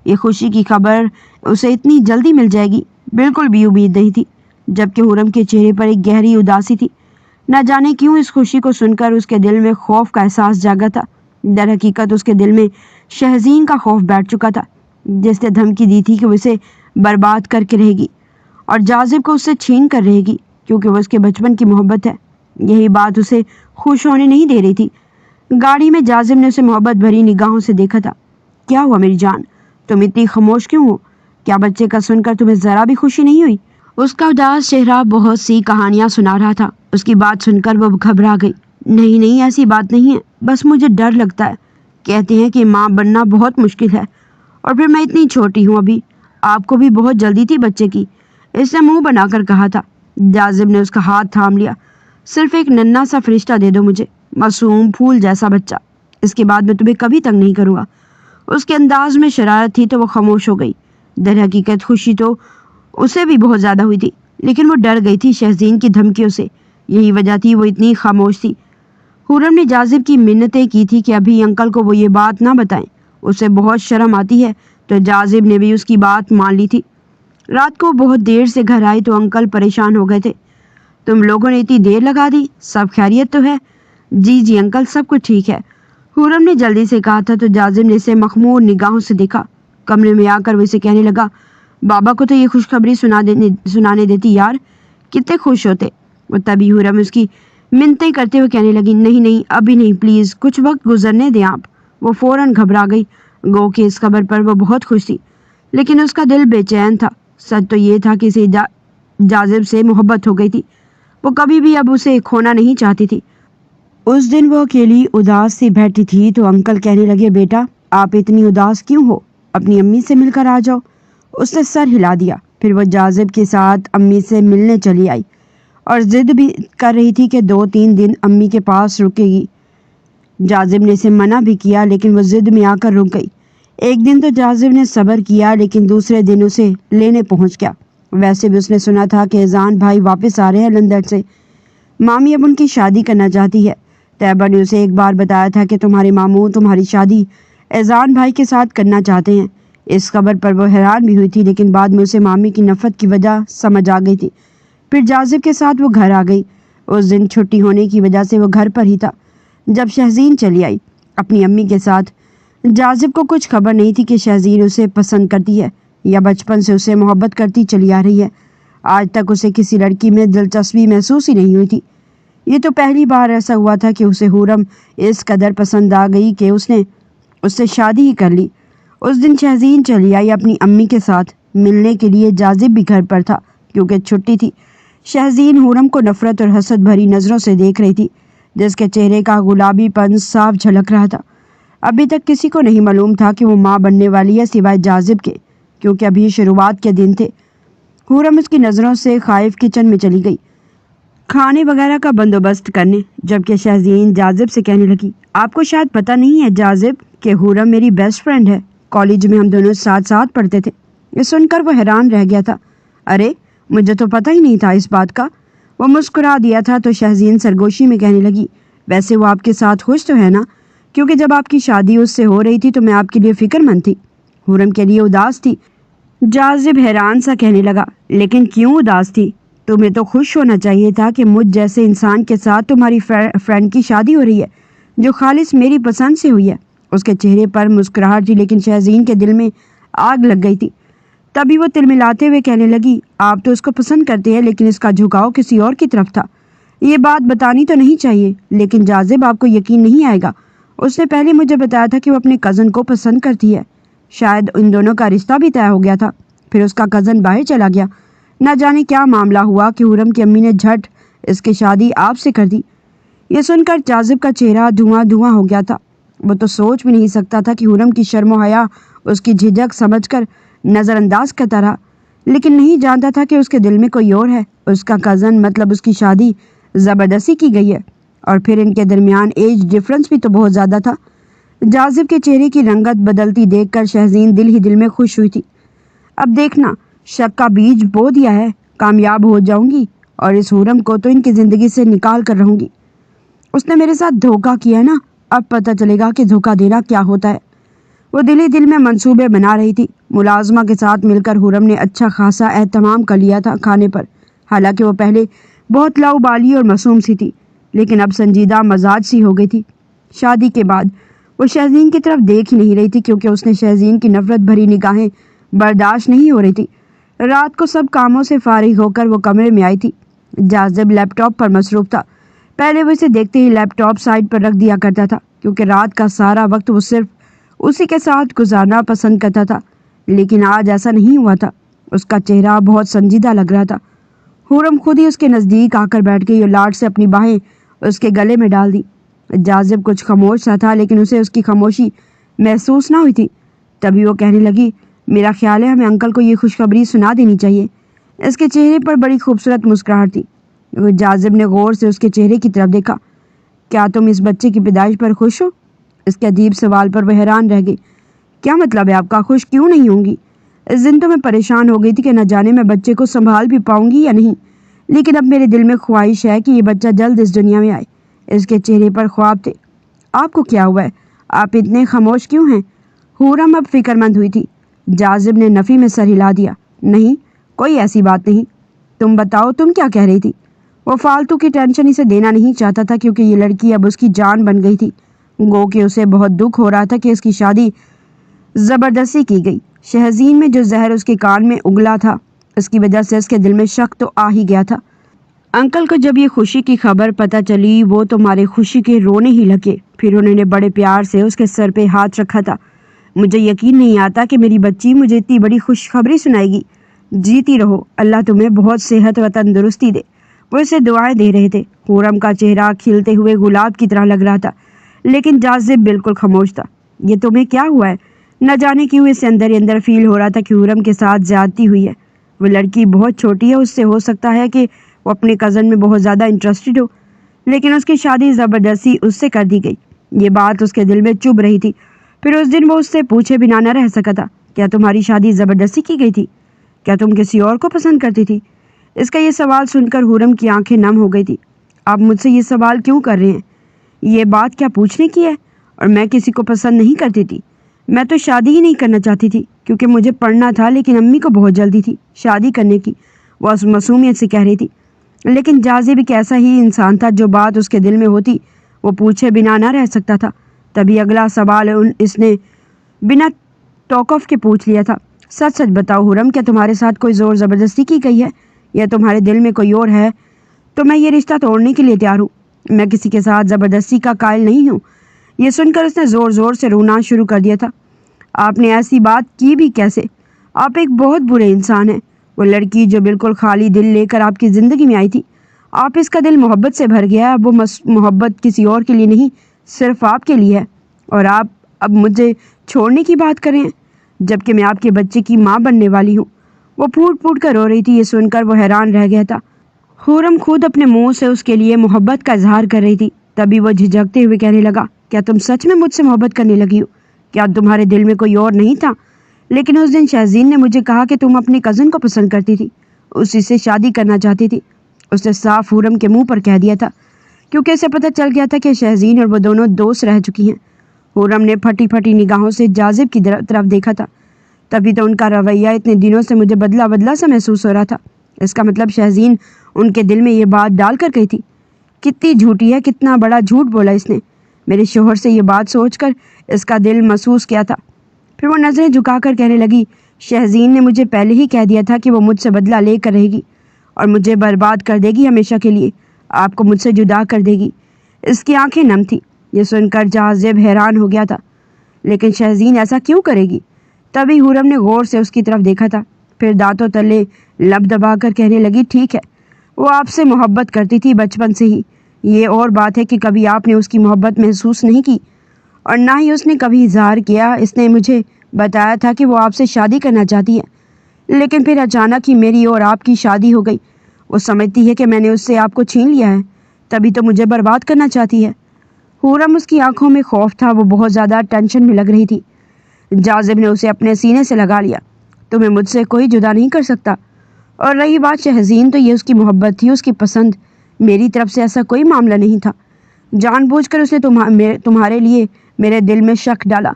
یہ خوشی کی خبر اسے اتنی جلدی مل جائے گی بالکل بھی امید نہیں تھی، جبکہ حورم کے چہرے پر ایک گہری اداسی تھی۔ نہ جانے کیوں اس خوشی کو سن کر اس کے دل میں خوف کا احساس جاگا تھا۔ در حقیقت اس کے دل میں شہزین کا خوف بیٹھ چکا تھا، جس نے دھمکی دی تھی کہ وہ اسے برباد کر کے رہے گی اور جاذب کو اس سے چھین کر رہے گی، کیونکہ وہ اس کے بچپن کی محبت ہے۔ یہی بات اسے خوش ہونے نہیں دے رہی تھی۔ گاڑی میں جاذب نے اسے محبت بھری نگاہوں سے دیکھا تھا۔ کیا ہوا میری جان، تم اتنی خاموش کیوں ہو؟ کیا بچے کا سن کر تمہیں ذرا بھی خوشی نہیں ہوئی؟ اس کا اداس چہرہ بہت سی کہانیاں سنا رہا تھا۔ اس کی بات سن کر وہ گھبرا گئی۔ نہیں، ایسی بات نہیں ہے، بس مجھے ڈر لگتا ہے، کہتے ہیں کہ ماں بننا بہت مشکل ہے، اور پھر میں اتنی چھوٹی ہوں ابھی، آپ کو بھی بہت جلدی تھی بچے کی، اس نے منہ بنا کر کہا تھا۔ جاذب نے اس کا ہاتھ تھام لیا۔ صرف ایک ننھا سا فرشتہ دے دو مجھے، معصوم پھول جیسا بچہ، اس کے بعد میں تمہیں کبھی تنگ نہیں کروں گا۔ اس کے انداز میں شرارت تھی تو وہ خاموش ہو گئی۔ در حقیقت خوشی تو اسے بھی بہت زیادہ ہوئی تھی، لیکن وہ ڈر گئی تھی شہزین کی دھمکیوں سے، یہی وجہ تھی وہ اتنی خاموش تھی۔ حورم نے جاذب کی منتیں کی تھی کہ ابھی انکل کو وہ یہ بات نہ بتائیں، اسے بہت شرم آتی ہے، تو جاذب نے بھی اس کی بات مان لی تھی۔ رات کو بہت دیر سے گھر آئی تو انکل پریشان ہو گئے تھے۔ تم لوگوں نے اتنی دیر لگا دی، سب خیریت تو ہے؟ جی انکل، سب کچھ ٹھیک ہے، حورم نے جلدی سے کہا تھا، تو جاذب نے اسے مخمور نگاہوں سے دیکھا۔ کمرے میں آ کر وہ اسے کہنے لگا، بابا کو تو یہ خوشخبری سنانے دیتی یار، کتنے خوش ہوتے۔ وہ تبھی حورم اس کی منتیں کرتے ہوئے کہنے لگی، نہیں ابھی نہیں، پلیز کچھ وقت گزرنے دیں آپ۔ وہ فوراً گھبرا گئی، گو کہ اس خبر پر وہ بہت خوش تھی، لیکن اس کا دل بے چین تھا۔ سچ تو یہ تھا کہ اسے جاذب سے محبت ہو گئی تھی، وہ کبھی بھی اب اسے کھونا نہیں چاہتی تھی۔ اس دن وہ اکیلی اداس سی بیٹھی تھی تو انکل کہنے لگے، بیٹا آپ اتنی اداس کیوں ہو، اپنی امی سے مل کر آ جاؤ۔ اس نے سر ہلا دیا، پھر وہ جاذب کے ساتھ امی سے ملنے چلی آئی اور ضد بھی کر رہی تھی کہ 2-3 دن امی کے پاس رکے گی۔ جاذب نے اسے منع بھی کیا، لیکن وہ ضد میں آ کر رک گئی۔ ایک دن تو جاذب نے صبر کیا، لیکن دوسرے دن اسے لینے پہنچ گیا۔ ویسے بھی اس نے سنا تھا کہ اذان بھائی واپس آ رہے ہیں لندن سے، مامی اب ان کی شادی کرنا چاہتی ہے۔ طیبہ نے اسے ایک بار بتایا تھا کہ تمہارے ماموں تمہاری شادی اذان بھائی کے ساتھ کرنا چاہتے ہیں۔ اس خبر پر وہ حیران بھی ہوئی تھی، لیکن بعد میں اسے مامی کی نفرت کی وجہ سمجھ آ گئی تھی۔ پھر جاذب کے ساتھ وہ گھر آ گئی۔ اس دن چھٹی ہونے کی وجہ سے وہ گھر پر ہی تھا۔ جب شہزین چلی آئی اپنی امی کے ساتھ، جاذب کو کچھ خبر نہیں تھی کہ شہزین اسے پسند کرتی ہے یا بچپن سے اسے محبت کرتی چلی آ رہی ہے۔ آج تک اسے کسی لڑکی میں دلچسپی محسوس ہی نہیں ہوئی تھی۔ یہ تو پہلی بار ایسا ہوا تھا کہ اسے حورم اس قدر پسند آ گئی کہ اس نے اس سے شادی ہی کر لی۔ اس دن شہزین چلی آئی اپنی امی کے ساتھ ملنے کے لیے۔ جاذب بھی گھر پر تھا کیونکہ چھٹی تھی۔ شہزین حورم کو نفرت اور حسد بھری نظروں سے دیکھ رہی تھی، جس کے چہرے کا گلابی پن صاف جھلک رہا تھا۔ ابھی تک کسی کو نہیں معلوم تھا کہ وہ ماں بننے والی ہے سوائے جاذب کے، کیونکہ ابھی شروعات کے دن تھے۔ حورم اس کی نظروں سے خائف کچن میں چلی گئی۔ کھانے وغیرہ کا بندوبست کرنے، جبکہ شہزین جاذب سے کہنے لگی، آپ کو شاید پتہ نہیں ہے جاذب کہ حورم میری بیسٹ فرینڈ ہے، کالج میں ہم دونوں ساتھ ساتھ پڑھتے تھے۔ یہ سن کر وہ حیران رہ گیا تھا۔ ارے مجھے تو پتہ ہی نہیں تھا اس بات کا۔ وہ مسکرا دیا تھا تو شہزین سرگوشی میں کہنے لگی، ویسے وہ آپ کے ساتھ خوش تو ہے نا، کیونکہ جب آپ کی شادی اس سے ہو رہی تھی تو میں آپ کے لیے فکر مند تھی۔ حورم کے لیے اداس تھی۔ جاذب حیران سا کہنے لگا، لیکن کیوں اداس تھی؟ تمہیں تو خوش ہونا چاہیے تھا کہ مجھ جیسے انسان کے ساتھ تمہاری فرینڈ کی شادی ہو رہی ہے جو خالص میری پسند سے ہوئی ہے۔ اس کے چہرے پر مسکراہٹ تھی، لیکن شہزین کے دل میں آگ لگ گئی تھی۔ تبھی وہ تلملاتے ہوئے کہنے لگی، آپ تو اس کو پسند کرتے ہیں لیکن اس کا جھکاؤ کسی اور کی طرف تھا۔ یہ بات بتانی تو نہیں چاہیے، لیکن جاذب آپ کو یقین نہیں آئے گا، اس نے پہلے مجھے بتایا تھا کہ وہ اپنے کزن کو پسند کرتی ہے۔ شاید ان دونوں کا رشتہ بھی طے ہو گیا تھا، پھر اس کا کزن باہر چلا گیا۔ نہ جانے کیا معاملہ ہوا کہ حورم کی امی نے جھٹ اس کی شادی آپ سے کر دی۔ یہ سن کر جاذب کا چہرہ دھواں دھواں ہو گیا تھا۔ وہ تو سوچ بھی نہیں سکتا تھا کہ حورم کی شرم و حیا اس کی جھجک سمجھ کر نظر انداز کرتا رہا، لیکن نہیں جانتا تھا کہ اس کے دل میں کوئی اور ہے۔ اس کا کزن مطلب اس کی شادی زبردستی کی گئی ہے، اور پھر ان کے درمیان ایج ڈفرنس بھی تو بہت زیادہ تھا۔ جاذب کے چہرے کی رنگت بدلتی دیکھ کر شہزین دل ہی دل میں خوش ہوئی تھی۔ اب دیکھنا، شک کا بیج بو دیا ہے، کامیاب ہو جاؤں گی اور اس حورم کو تو ان کی زندگی سے نکال کر رہوں گی۔ اس نے میرے ساتھ دھوکہ کیا ہے نا، اب پتہ چلے گا کہ دھوکہ دینا کیا ہوتا ہے۔ وہ دل ہی دل میں منصوبے بنا رہی تھی۔ ملازمہ کے ساتھ مل کر حورم نے اچھا خاصا اہتمام کر لیا تھا کھانے پر، حالانکہ وہ پہلے بہت لاؤبالی اور معصوم سی تھی، لیکن اب سنجیدہ مزاج سی ہو گئی تھی۔ شادی کے بعد وہ شہزین کی طرف دیکھ ہی نہیں رہی تھی، کیونکہ اس نے شہزین کی نفرت بھری نگاہیں برداشت نہیں ہو رہی تھی۔ رات کو سب کاموں سے فارغ ہو کر وہ کمرے میں آئی تھی۔ جاذب لیپ ٹاپ پر مصروف تھا۔ پہلے وہ اسے دیکھتے ہی لیپ ٹاپ سائڈ پر رکھ دیا کرتا تھا، کیونکہ رات کا سارا وقت وہ صرف اسی کے ساتھ گزارنا پسند کرتا تھا، لیکن آج ایسا نہیں ہوا تھا۔ اس کا چہرہ بہت سنجیدہ لگ رہا تھا۔ حورم خود ہی اس کے نزدیک آ کر بیٹھ گئی اور لاڈ سے اپنی باہیں اس کے گلے میں ڈال دی۔ جاذب کچھ خاموش سا تھا، لیکن اسے اس کی خاموشی محسوس نہ ہوئی تھی۔ تبھی وہ کہنے لگی، میرا خیال ہے ہمیں انکل کو یہ خوشخبری سنا دینی چاہیے۔ اس کے چہرے پر بڑی خوبصورت مسکراہٹ تھی۔ جاذب نے غور سے اس کے چہرے کی طرف دیکھا۔ کیا تم اس بچے کی پیدائش پر خوش ہو؟ اس کے عجیب سوال پر وہ حیران رہ گئی۔ کیا مطلب ہے آپ کا؟ خوش کیوں نہیں ہوں گی؟ اس دن تو میں پریشان ہو گئی تھی کہ نہ جانے میں بچے کو سنبھال بھی پاؤں گی یا نہیں، لیکن اب میرے دل میں خواہش ہے کہ یہ بچہ جلد اس دنیا میں آئے۔ اس کے چہرے پر خواب تھے۔ آپ کو کیا ہوا ہے؟ آپ اتنے خاموش کیوں ہیں؟ حورم اب فکر مند ہوئی تھی۔ جاذب نے نفی میں سر ہلا دیا، نہیں، کوئی ایسی بات نہیں۔ تم بتاؤ، تم کیا کہہ رہی تھی؟ وہ فالتو کی ٹینشن اسے دینا نہیں چاہتا تھا، کیونکہ یہ لڑکی اب اس کی جان بن گئی تھی۔ گو کہ اسے بہت دکھ ہو رہا تھا کہ اس کی شادی زبردستی کی گئی۔ شہزین میں جو زہر اس کے کان میں اگلا تھا، اس کی وجہ سے اس کے دل میں شک تو آ ہی گیا تھا۔ انکل کو جب یہ خوشی کی خبر پتہ چلی، وہ تو مارے خوشی کے رونے ہی لگے۔ پھر انہوں نے بڑے پیار سے اس کے سر پہ ہاتھ رکھا تھا۔ مجھے یقین نہیں آتا کہ میری بچی مجھے اتنی بڑی خوشخبری سنائے گی۔ جیتی رہو، اللہ تمہیں بہت صحت و تندرستی دے۔ وہ اسے دعائیں دے رہے تھے۔ حورم کا چہرہ کھلتے ہوئے گلاب کی طرح لگ رہا تھا، لیکن جاذب بالکل خاموش تھا۔ یہ تمہیں کیا ہوا ہے؟ نہ جانے کیوں اسے اندر ہی اندر فیل ہو رہا تھا کہ حورم کے ساتھ زیادتی ہوئی ہے۔ وہ لڑکی بہت چھوٹی ہے، اس سے ہو سکتا ہے کہ وہ اپنے کزن میں بہت زیادہ انٹرسٹڈ ہو، لیکن اس کی شادی زبردستی اس سے کر دی گئی۔ یہ بات اس کے دل میں چبھ رہی تھی۔ پھر اس دن وہ اس سے پوچھے بنا نہ رہ سکا تھا، کیا تمہاری شادی زبردستی کی گئی تھی؟ کیا تم کسی اور کو پسند کرتی تھی؟ اس کا یہ سوال سن کر حورم کی آنکھیں نم ہو گئی تھی۔ آپ مجھ سے یہ سوال کیوں کر رہے ہیں؟ یہ بات کیا پوچھنے کی ہے؟ اور میں کسی کو پسند نہیں کرتی تھی۔ میں تو شادی ہی نہیں کرنا چاہتی تھی، کیونکہ مجھے پڑھنا تھا، لیکن امی کو بہت جلدی تھی شادی کرنے کی، وہ معصومیت سے کہہ رہی تھی۔ لیکن جاذب ایک ایسا ہی انسان تھا، جو بات اس کے دل میں ہوتی وہ پوچھے بنا نہ رہ سکتا تھا۔ تبھی اگلا سوال اس نے بنا توقف کے پوچھ لیا تھا، سچ سچ بتاؤ حورم، کیا تمہارے ساتھ کوئی زور زبردستی کی گئی ہے، یا تمہارے دل میں کوئی اور ہے؟ تو میں یہ رشتہ توڑنے کے لیے تیار ہوں۔ میں کسی کے ساتھ زبردستی کا قائل نہیں ہوں۔ یہ سن کر اس نے زور زور سے رونا شروع کر دیا تھا۔ آپ نے ایسی بات کی بھی کیسے؟ آپ ایک بہت برے انسان ہیں۔ وہ لڑکی جو بالکل خالی دل لے کر آپ کی زندگی میں آئی تھی، آپ اس کا دل محبت سے بھر گیا ہے۔ اب وہ محبت کسی اور کے لیے نہیں، صرف آپ کے لیے ہے، اور آپ اب مجھے چھوڑنے کی بات کر رہے ہیں، جبکہ میں آپ کے بچے کی ماں بننے والی ہوں۔ وہ پھوٹ پھوٹ کر رو رہی تھی۔ یہ سن کر وہ حیران رہ گیا تھا۔ خرم خود اپنے منہ سے اس کے لیے محبت کا اظہار کر رہی تھی، تبھی وہ جھجکتے ہوئے کہنے لگا، کیا تم سچ میں مجھ سے محبت کرنے لگی ہو؟ کیا تمہارے دل میں کوئی اور نہیں تھا؟ لیکن اس دن شہزین نے مجھے کہا کہ تم اپنی کزن کو پسند کرتی تھی، اسی سے شادی کرنا چاہتی تھی۔ اس نے صاف خرم کے منہ پر کہہ دیا تھا، کیونکہ اسے پتہ چل گیا تھا کہ شہزین اور وہ دونوں دوست رہ چکی ہیں۔ خرم نے پھٹی پھٹی نگاہوں سے جاذب کی طرف دیکھا تھا، تبھی تو ان کا رویہ اتنے دنوں سے مجھے بدلا بدلا سا محسوس ہو رہا تھا۔ اس کا مطلب شہزین ان کے دل میں یہ بات ڈال کر گئی تھی۔ کتنی جھوٹی ہے، کتنا بڑا جھوٹ بولا اس نے۔ میرے شوہر سے یہ بات سوچ کر اس کا دل محسوس کیا تھا۔ پھر وہ نظریں جھکا کر کہنے لگی، شہزین نے مجھے پہلے ہی کہہ دیا تھا کہ وہ مجھ سے بدلہ لے کر رہے گی اور مجھے برباد کر دے گی ہمیشہ کے لیے، آپ کو مجھ سے جدا کر دے گی۔ اس کی آنکھیں نم تھی۔ یہ سن کر جاذب حیران ہو گیا تھا، لیکن شہزین ایسا کیوں کرے گی؟ تبھی خرم نے غور سے اس کی طرف دیکھا تھا، پھر دانتوں تلے لب دبا کر کہنے لگی، ٹھیک ہے، وہ آپ سے محبت کرتی تھی بچپن سے ہی۔ یہ اور بات ہے کہ کبھی آپ نے اس کی محبت محسوس نہیں کی اور نہ ہی اس نے کبھی اظہار کیا۔ اس نے مجھے بتایا تھا کہ وہ آپ سے شادی کرنا چاہتی ہے، لیکن پھر اچانک ہی میری اور آپ کی شادی ہو گئی۔ وہ سمجھتی ہے کہ میں نے اس سے آپ کو چھین لیا ہے، تبھی تو مجھے برباد کرنا چاہتی ہے۔ خرم اس کی آنکھوں میں خوف تھا، وہ بہت زیادہ ٹینشن میں لگ رہی تھی۔ جاذب نے اسے اپنے سینے سے لگا لیا، تمہیں مجھ سے کوئی جدا نہیں کر سکتا۔ اور رہی بات شہزین، تو یہ اس کی محبت تھی، اس کی پسند، میری طرف سے ایسا کوئی معاملہ نہیں تھا۔ جان بوجھ کر اس نے تمہارے لیے میرے دل میں شک ڈالا،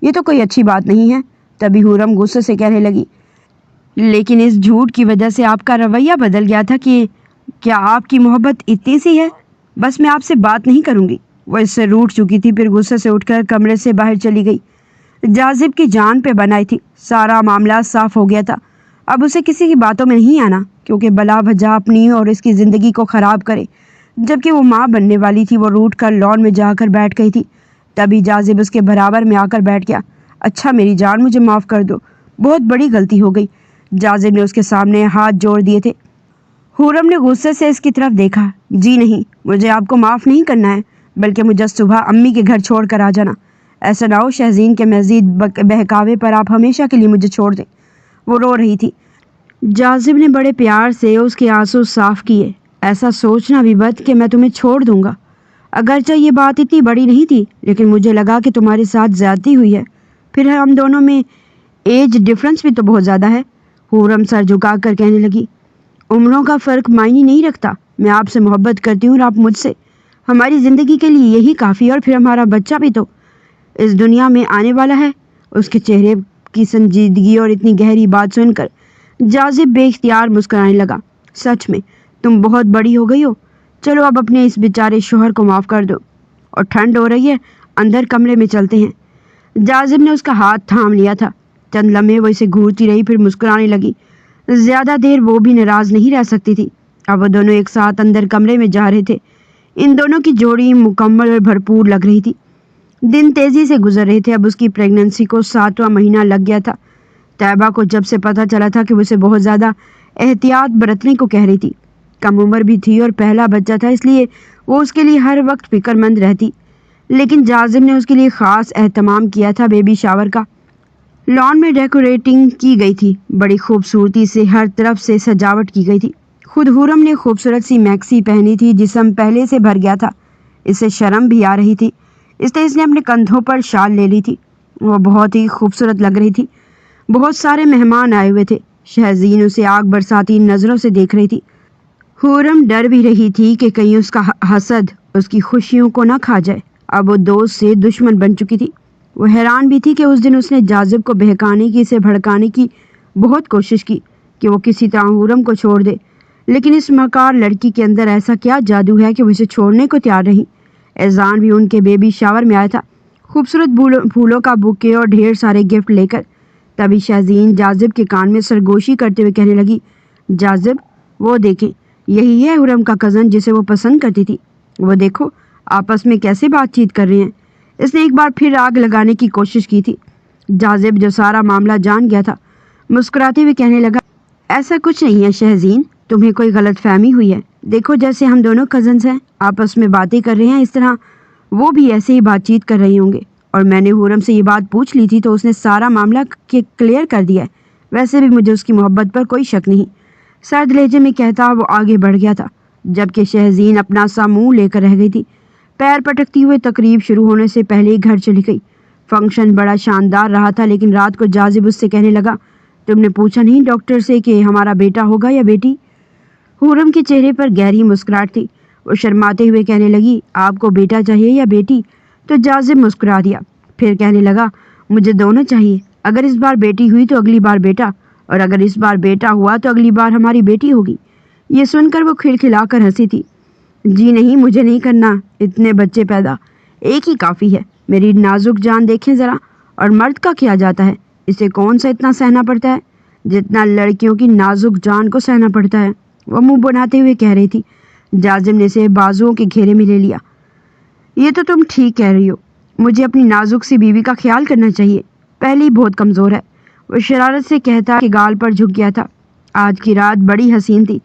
یہ تو کوئی اچھی بات نہیں ہے۔ تبھی خرم غصے سے کہنے لگی، لیکن اس جھوٹ کی وجہ سے آپ کا رویہ بدل گیا تھا کہ کیا آپ کی محبت اتنی سی ہے؟ بس میں آپ سے بات نہیں کروں گی۔ وہ اس سے روٹھ چکی تھی، پھر غصے سے اٹھ کر کمرے سے باہر چلی گئی۔ جاذب کی جان پہ بنائی تھی، سارا معاملہ صاف ہو گیا تھا۔ اب اسے کسی کی باتوں میں نہیں آنا، کیونکہ بلا وجہ اپنی اور اس کی زندگی کو خراب کرے۔ جبکہ وہ ماں بننے والی تھی، وہ روٹھ کر لان میں جا کر بیٹھ گئی تھی۔ تبھی جاذب اس کے برابر میں آ کر بیٹھ گیا۔ اچھا میری جان، مجھے معاف کر دو، بہت بڑی غلطی ہو گئی۔ جاذب نے اس کے سامنے ہاتھ جوڑ دیے تھے۔ خرم نے غصے سے اس کی طرف دیکھا، جی نہیں، مجھے آپ کو معاف نہیں کرنا ہے، بلکہ مجھے صبح امی کے گھر چھوڑ کر آ جانا۔ ایسا نہ ہو شہزین کے مزید بہکاوے پر آپ ہمیشہ کے لیے مجھے چھوڑ دیں۔ وہ رو رہی تھی۔ جاذب نے بڑے پیار سے اس کے آنسو صاف کیے۔ ایسا سوچنا بھی بد کہ میں تمہیں چھوڑ دوں گا۔ اگرچہ یہ بات اتنی بڑی نہیں تھی، لیکن مجھے لگا کہ تمہارے ساتھ زیادتی ہوئی ہے۔ پھر ہم دونوں میں ایج ڈفرنس بھی تو بہت زیادہ ہے۔ خرم سر جھکا کر کہنے لگی، عمروں کا فرق معنی نہیں رکھتا، میں آپ سے محبت کرتی ہوں اور آپ مجھ سے۔ ہماری زندگی کے لیے یہی کافی ہے، اور پھر ہمارا بچہ بھی تو اس دنیا میں آنے والا ہے۔ اس کے چہرے کی سنجیدگی اور اتنی گہری بات سن کر جاذب بے اختیار مسکرانے لگا۔ سچ میں تم بہت بڑی ہو گئی ہو۔ چلو اب اپنے اس بیچارے شوہر کو معاف کر دو، اور ٹھنڈ ہو رہی ہے، اندر کمرے میں چلتے ہیں۔ جاذب نے اس کا ہاتھ تھام لیا تھا۔ چند لمحے وہ اسے گھورتی رہی، پھر مسکرانے لگی۔ زیادہ دیر وہ بھی ناراض نہیں رہ سکتی تھی۔ اب وہ دونوں ایک ساتھ اندر کمرے میں جا رہے تھے۔ ان دونوں کی جوڑی مکمل اور بھرپور لگ رہی تھی۔ دن تیزی سے گزر رہے تھے۔ اب اس کی پریگننسی کو 7واں مہینہ لگ گیا تھا۔ طیبہ کو جب سے پتہ چلا تھا کہ وہ اسے بہت زیادہ احتیاط برتنے کو کہہ رہی تھی، کم عمر بھی تھی اور پہلا بچہ تھا، اس لیے وہ اس کے لیے ہر وقت فکر مند رہتی۔ لیکن جاذب نے اس کے لیے خاص اہتمام کیا تھا۔ بیبی شاور کا لان میں ڈیکوریٹنگ کی گئی تھی، بڑی خوبصورتی سے ہر طرف سے سجاوٹ کی گئی تھی۔ خود خرم نے خوبصورت سی میکسی پہنی تھی، جسم پہلے سے بھر گیا تھا، اسے شرم بھی آ رہی تھی، اس لیے اس نے اپنے کندھوں پر شال لے لی تھی۔ وہ بہت ہی خوبصورت لگ رہی تھی۔ بہت سارے مہمان آئے ہوئے تھے۔ شہزین اسے آگ برساتی نظروں سے دیکھ رہی تھی۔ خرم ڈر بھی رہی تھی کہ کہیں اس کا حسد اس کی خوشیوں کو نہ کھا جائے۔ اب وہ دوست سے دشمن بن چکی تھی۔ وہ حیران بھی تھی کہ اس دن اس نے جاذب کو بہکانے کی، اسے بھڑکانے کی بہت کوشش کی کہ وہ کسی طرح خرم کو چھوڑ دے، لیکن اس مکار لڑکی کے اندر ایسا کیا جادو ہے کہ وہ اسے چھوڑنے کو تیار نہیں۔ اذان بھی ان کے بیبی شاور میں آیا تھا، خوبصورت پھولوں کا بوکے اور ڈھیر سارے گفٹ لے کر۔ تبھی شہزین جاذب کے کان میں سرگوشی کرتے ہوئے کہنے لگی، جاذب وہ دیکھیں، یہی ہے خرم کا کزن جسے وہ پسند کرتی تھی، وہ دیکھو آپس میں کیسے بات چیت کر رہے ہیں۔ اس نے ایک بار پھر آگ لگانے کی کوشش کی تھی۔ جاذب جو سارا معاملہ جان گیا تھا، مسکراتے ہوئے کہنے لگا، ایسا کچھ نہیں ہے شہزین، تمہیں کوئی غلط فہمی ہوئی ہے۔ دیکھو جیسے ہم دونوں کزنز ہیں، آپس میں باتیں کر رہے ہیں، اس طرح وہ بھی ایسے ہی بات چیت کر رہے ہوں گے۔ اور میں نے خرم سے یہ بات پوچھ لی تھی تو اس نے سارا معاملہ کلیئر کر دیا ہے۔ ویسے بھی مجھے اس کی محبت پر کوئی شک نہیں۔ سرد لہجے میں کہتا وہ آگے بڑھ گیا تھا، جبکہ شہزین اپنا سا منہ لے کر رہ گئی تھی۔ پیر پٹکتی ہوئے تقریب شروع ہونے سے پہلے ہی گھر چلی گئی۔ فنکشن بڑا شاندار رہا تھا، لیکن رات کو جاذب اس سے کہنے لگا، تم نے پوچھا نہیں ڈاکٹر سے کہ ہمارا بیٹا ہوگا یا بیٹی؟ حورم کے چہرے پر گہری مسکراہٹ تھی۔ وہ شرماتے ہوئے کہنے لگی، آپ کو بیٹا چاہیے یا بیٹی؟ تو جاذب مسکرا دیا، پھر کہنے لگا، مجھے دونوں چاہیے۔ اگر اس بار بیٹی ہوئی تو اگلی بار بیٹا، اور اگر اس بار بیٹا ہوا تو اگلی بار ہماری بیٹی ہوگی۔ یہ سن کر وہ کھلکھلا کر ہنسی تھی۔ جی نہیں، مجھے نہیں کرنا اتنے بچے پیدا، ایک ہی کافی ہے۔ میری نازک جان دیکھیں ذرا، اور مرد کا کیا جاتا ہے، اسے کون سا اتنا سہنا پڑتا ہے جتنا لڑکیوں کی نازک جان کو سہنا پڑتا ہے۔ وہ منہ بناتے ہوئے کہہ رہی تھی۔ جاذب نے اسے بازوؤں کے گھیرے میں لے لیا۔ یہ تو تم ٹھیک کہہ رہی ہو، مجھے اپنی نازک سی بیوی کا خیال کرنا چاہیے، پہلی بہت کمزور ہے۔ وہ شرارت سے کہتا کہ گال پر جھک گیا تھا۔ آج کی رات بڑی حسین تھی،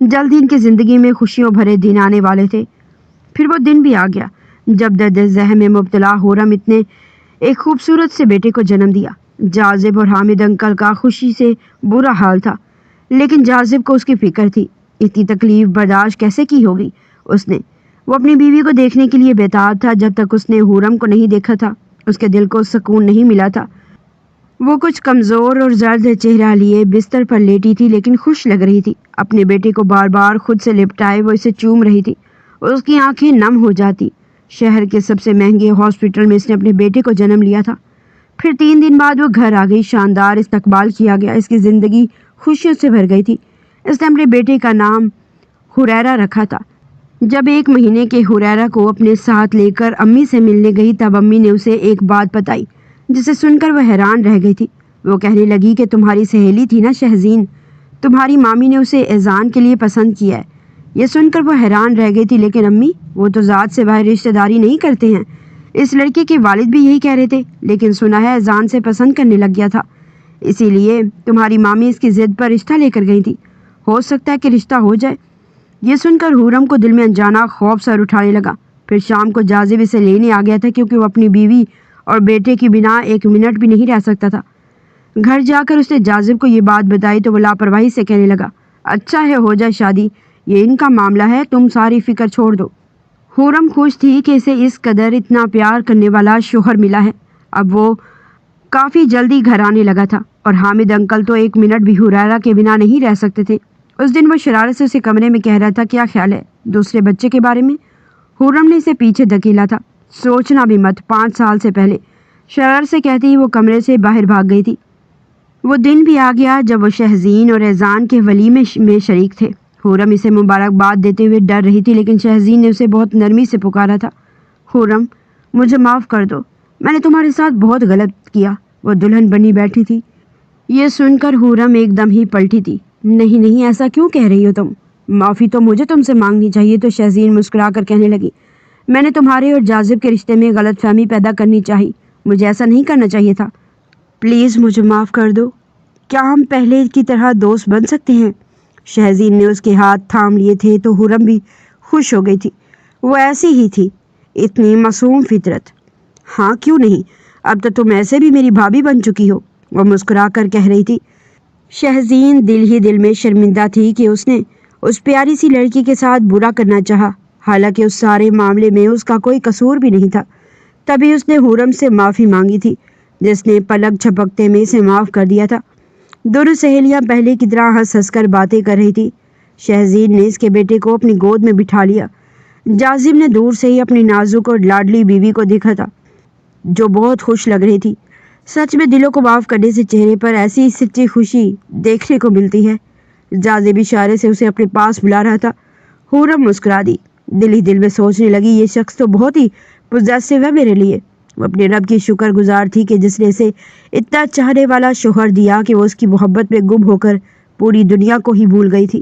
جلد ہی ان کی زندگی میں خوشیوں بھرے دن آنے والے تھے۔ پھر وہ دن بھی آ گیا جب درد ذہن میں مبتلا حورم اتنے ایک خوبصورت سے بیٹے کو جنم دیا۔ جاذب اور حامد انکل کا خوشی سے برا حال تھا، لیکن جاذب کو اس کی فکر تھی۔ اتنی تکلیف برداشت کیسے کی ہوگی اس نے؟ وہ اپنی بیوی کو دیکھنے کے لیے بےتاب تھا۔ جب تک اس نے حورم کو نہیں دیکھا تھا اس کے دل کو سکون نہیں ملا تھا۔ وہ کچھ کمزور اور زرد چہرہ لیے بستر پر لیٹی تھی، لیکن خوش لگ رہی تھی۔ اپنے بیٹے کو بار بار خود سے لپٹائے وہ اسے چوم رہی تھی، اس کی آنکھیں نم ہو جاتی۔ شہر کے سب سے مہنگے ہاسپٹل میں اس نے اپنے بیٹے کو جنم لیا تھا۔ پھر 3 دن بعد وہ گھر آ گئی۔ شاندار استقبال کیا گیا، اس کی زندگی خوشیوں سے بھر گئی تھی۔ اس نے اپنے بیٹے کا نام حریرہ رکھا تھا۔ جب 1 مہینے کے حریرہ کو اپنے ساتھ لے کر امی سے ملنے گئی تب امی نے اسے ایک بات بتائی جسے سن کر وہ حیران رہ گئی تھی۔ وہ کہنے لگی کہ تمہاری سہیلی تھی نا شہزین، تمہاری مامی نے اسے اذان کے لیے پسند کیا ہے۔ یہ سن کر وہ حیران رہ گئی تھی، لیکن امی وہ تو ذات سے باہر رشتہ داری نہیں کرتے ہیں۔ اس لڑکے کے والد بھی یہی کہہ رہے تھے، لیکن سنا ہے اذان سے پسند کرنے لگ گیا تھا، اسی لیے تمہاری مامی اس کی ضد پر رشتہ لے کر گئی تھی۔ ہو سکتا ہے کہ رشتہ ہو جائے۔ یہ سن کر حورم کو دل میں انجانا خوف سر اٹھانے لگا۔ پھر شام کو جاذب اسے لینے آ گیا تھا، کیونکہ وہ اپنی بیوی اور بیٹے کی بنا 1 منٹ بھی نہیں رہ سکتا تھا۔ گھر جا کر اس نے جاذب کو یہ بات بتائی تو وہ لاپرواہی سے کہنے لگا، اچھا ہے ہو جائے شادی، یہ ان کا معاملہ ہے، تم ساری فکر چھوڑ دو۔ حورم خوش تھی کہ اسے اس قدر اتنا پیار کرنے والا شوہر ملا ہے۔ اب وہ کافی جلدی گھر آنے لگا تھا، اور حامد انکل تو 1 منٹ بھی حریرہ کے بنا نہیں رہ سکتے تھے۔ اس دن وہ شرارت سے اسے کمرے میں کہہ رہا تھا، کیا خیال ہے دوسرے بچے کے بارے میں؟ حورم نے اسے پیچھے دھکیلا تھا۔ سوچنا بھی مت، 5 سال سے پہلے، شرارت سے کہتی ہی وہ کمرے سے باہر بھاگ گئی تھی۔ وہ دن بھی آ گیا جب وہ شہزین اور اذان کے ولیمے میں شریک تھے۔ حورم اسے مبارکباد دیتے ہوئے ڈر رہی تھی، لیکن شہزین نے اسے بہت نرمی سے پکارا تھا، حورم مجھے معاف کر دو، میں نے تمہارے ساتھ بہت غلط کیا۔ وہ دلہن بنی بیٹھی تھی۔ یہ سن کر حورم ایک دم ہی پلٹی تھی۔ نہیں نہیں، ایسا کیوں کہہ رہی ہو تم؟ معافی تو مجھے تم سے مانگنی چاہیے۔ تو شہزین مسکرا کر کہنے لگی، میں نے تمہارے اور جاذب کے رشتے میں غلط فہمی پیدا کرنی چاہی، مجھے ایسا نہیں کرنا چاہیے تھا، پلیز مجھے معاف کر دو۔ کیا ہم پہلے کی طرح دوست بن سکتے ہیں؟ شہزین نے اس کے ہاتھ تھام لیے تھے تو حورم بھی خوش ہو گئی تھی۔ وہ ایسی ہی تھی، اتنی معصوم فطرت۔ ہاں کیوں نہیں، اب تو تم ایسے بھی میری بھابھی بن چکی ہو، وہ مسکرا کر کہہ رہی تھی۔ شہزین دل ہی دل میں شرمندہ تھی کہ اس نے اس پیاری سی لڑکی کے ساتھ برا کرنا چاہا، حالانکہ اس سارے معاملے میں اس کا کوئی قصور بھی نہیں تھا۔ تبھی اس نے حورم سے معافی مانگی تھی، جس نے پلک جھپکتے میں اسے معاف کر دیا تھا۔ دونوں سہیلیاں پہلے کی طرح ہنس ہنس کر باتیں کر رہی تھی۔ شہزین نے اس کے بیٹے کو اپنی گود میں بٹھا لیا۔ جاذب نے دور سے ہی اپنی نازک اور لاڈلی بیوی کو دیکھا تھا، جو بہت خوش لگ رہی تھی۔ سچ میں دلوں کو معاف کرنے سے چہرے پر ایسی سچی خوشی دیکھنے کو ملتی ہے۔ جاذب اشارے سے اسے اپنے پاس بلا رہا تھا۔ حورم مسکرا دی، دل ہی دل میں سوچنے لگی، یہ شخص تو بہت ہی پوزیسو ہے میرے لیے۔ وہ اپنے رب کی شکر گزار تھی کہ جس نے اسے اتنا چاہنے والا شوہر دیا کہ وہ اس کی محبت میں گم ہو کر پوری دنیا کو ہی بھول گئی تھی۔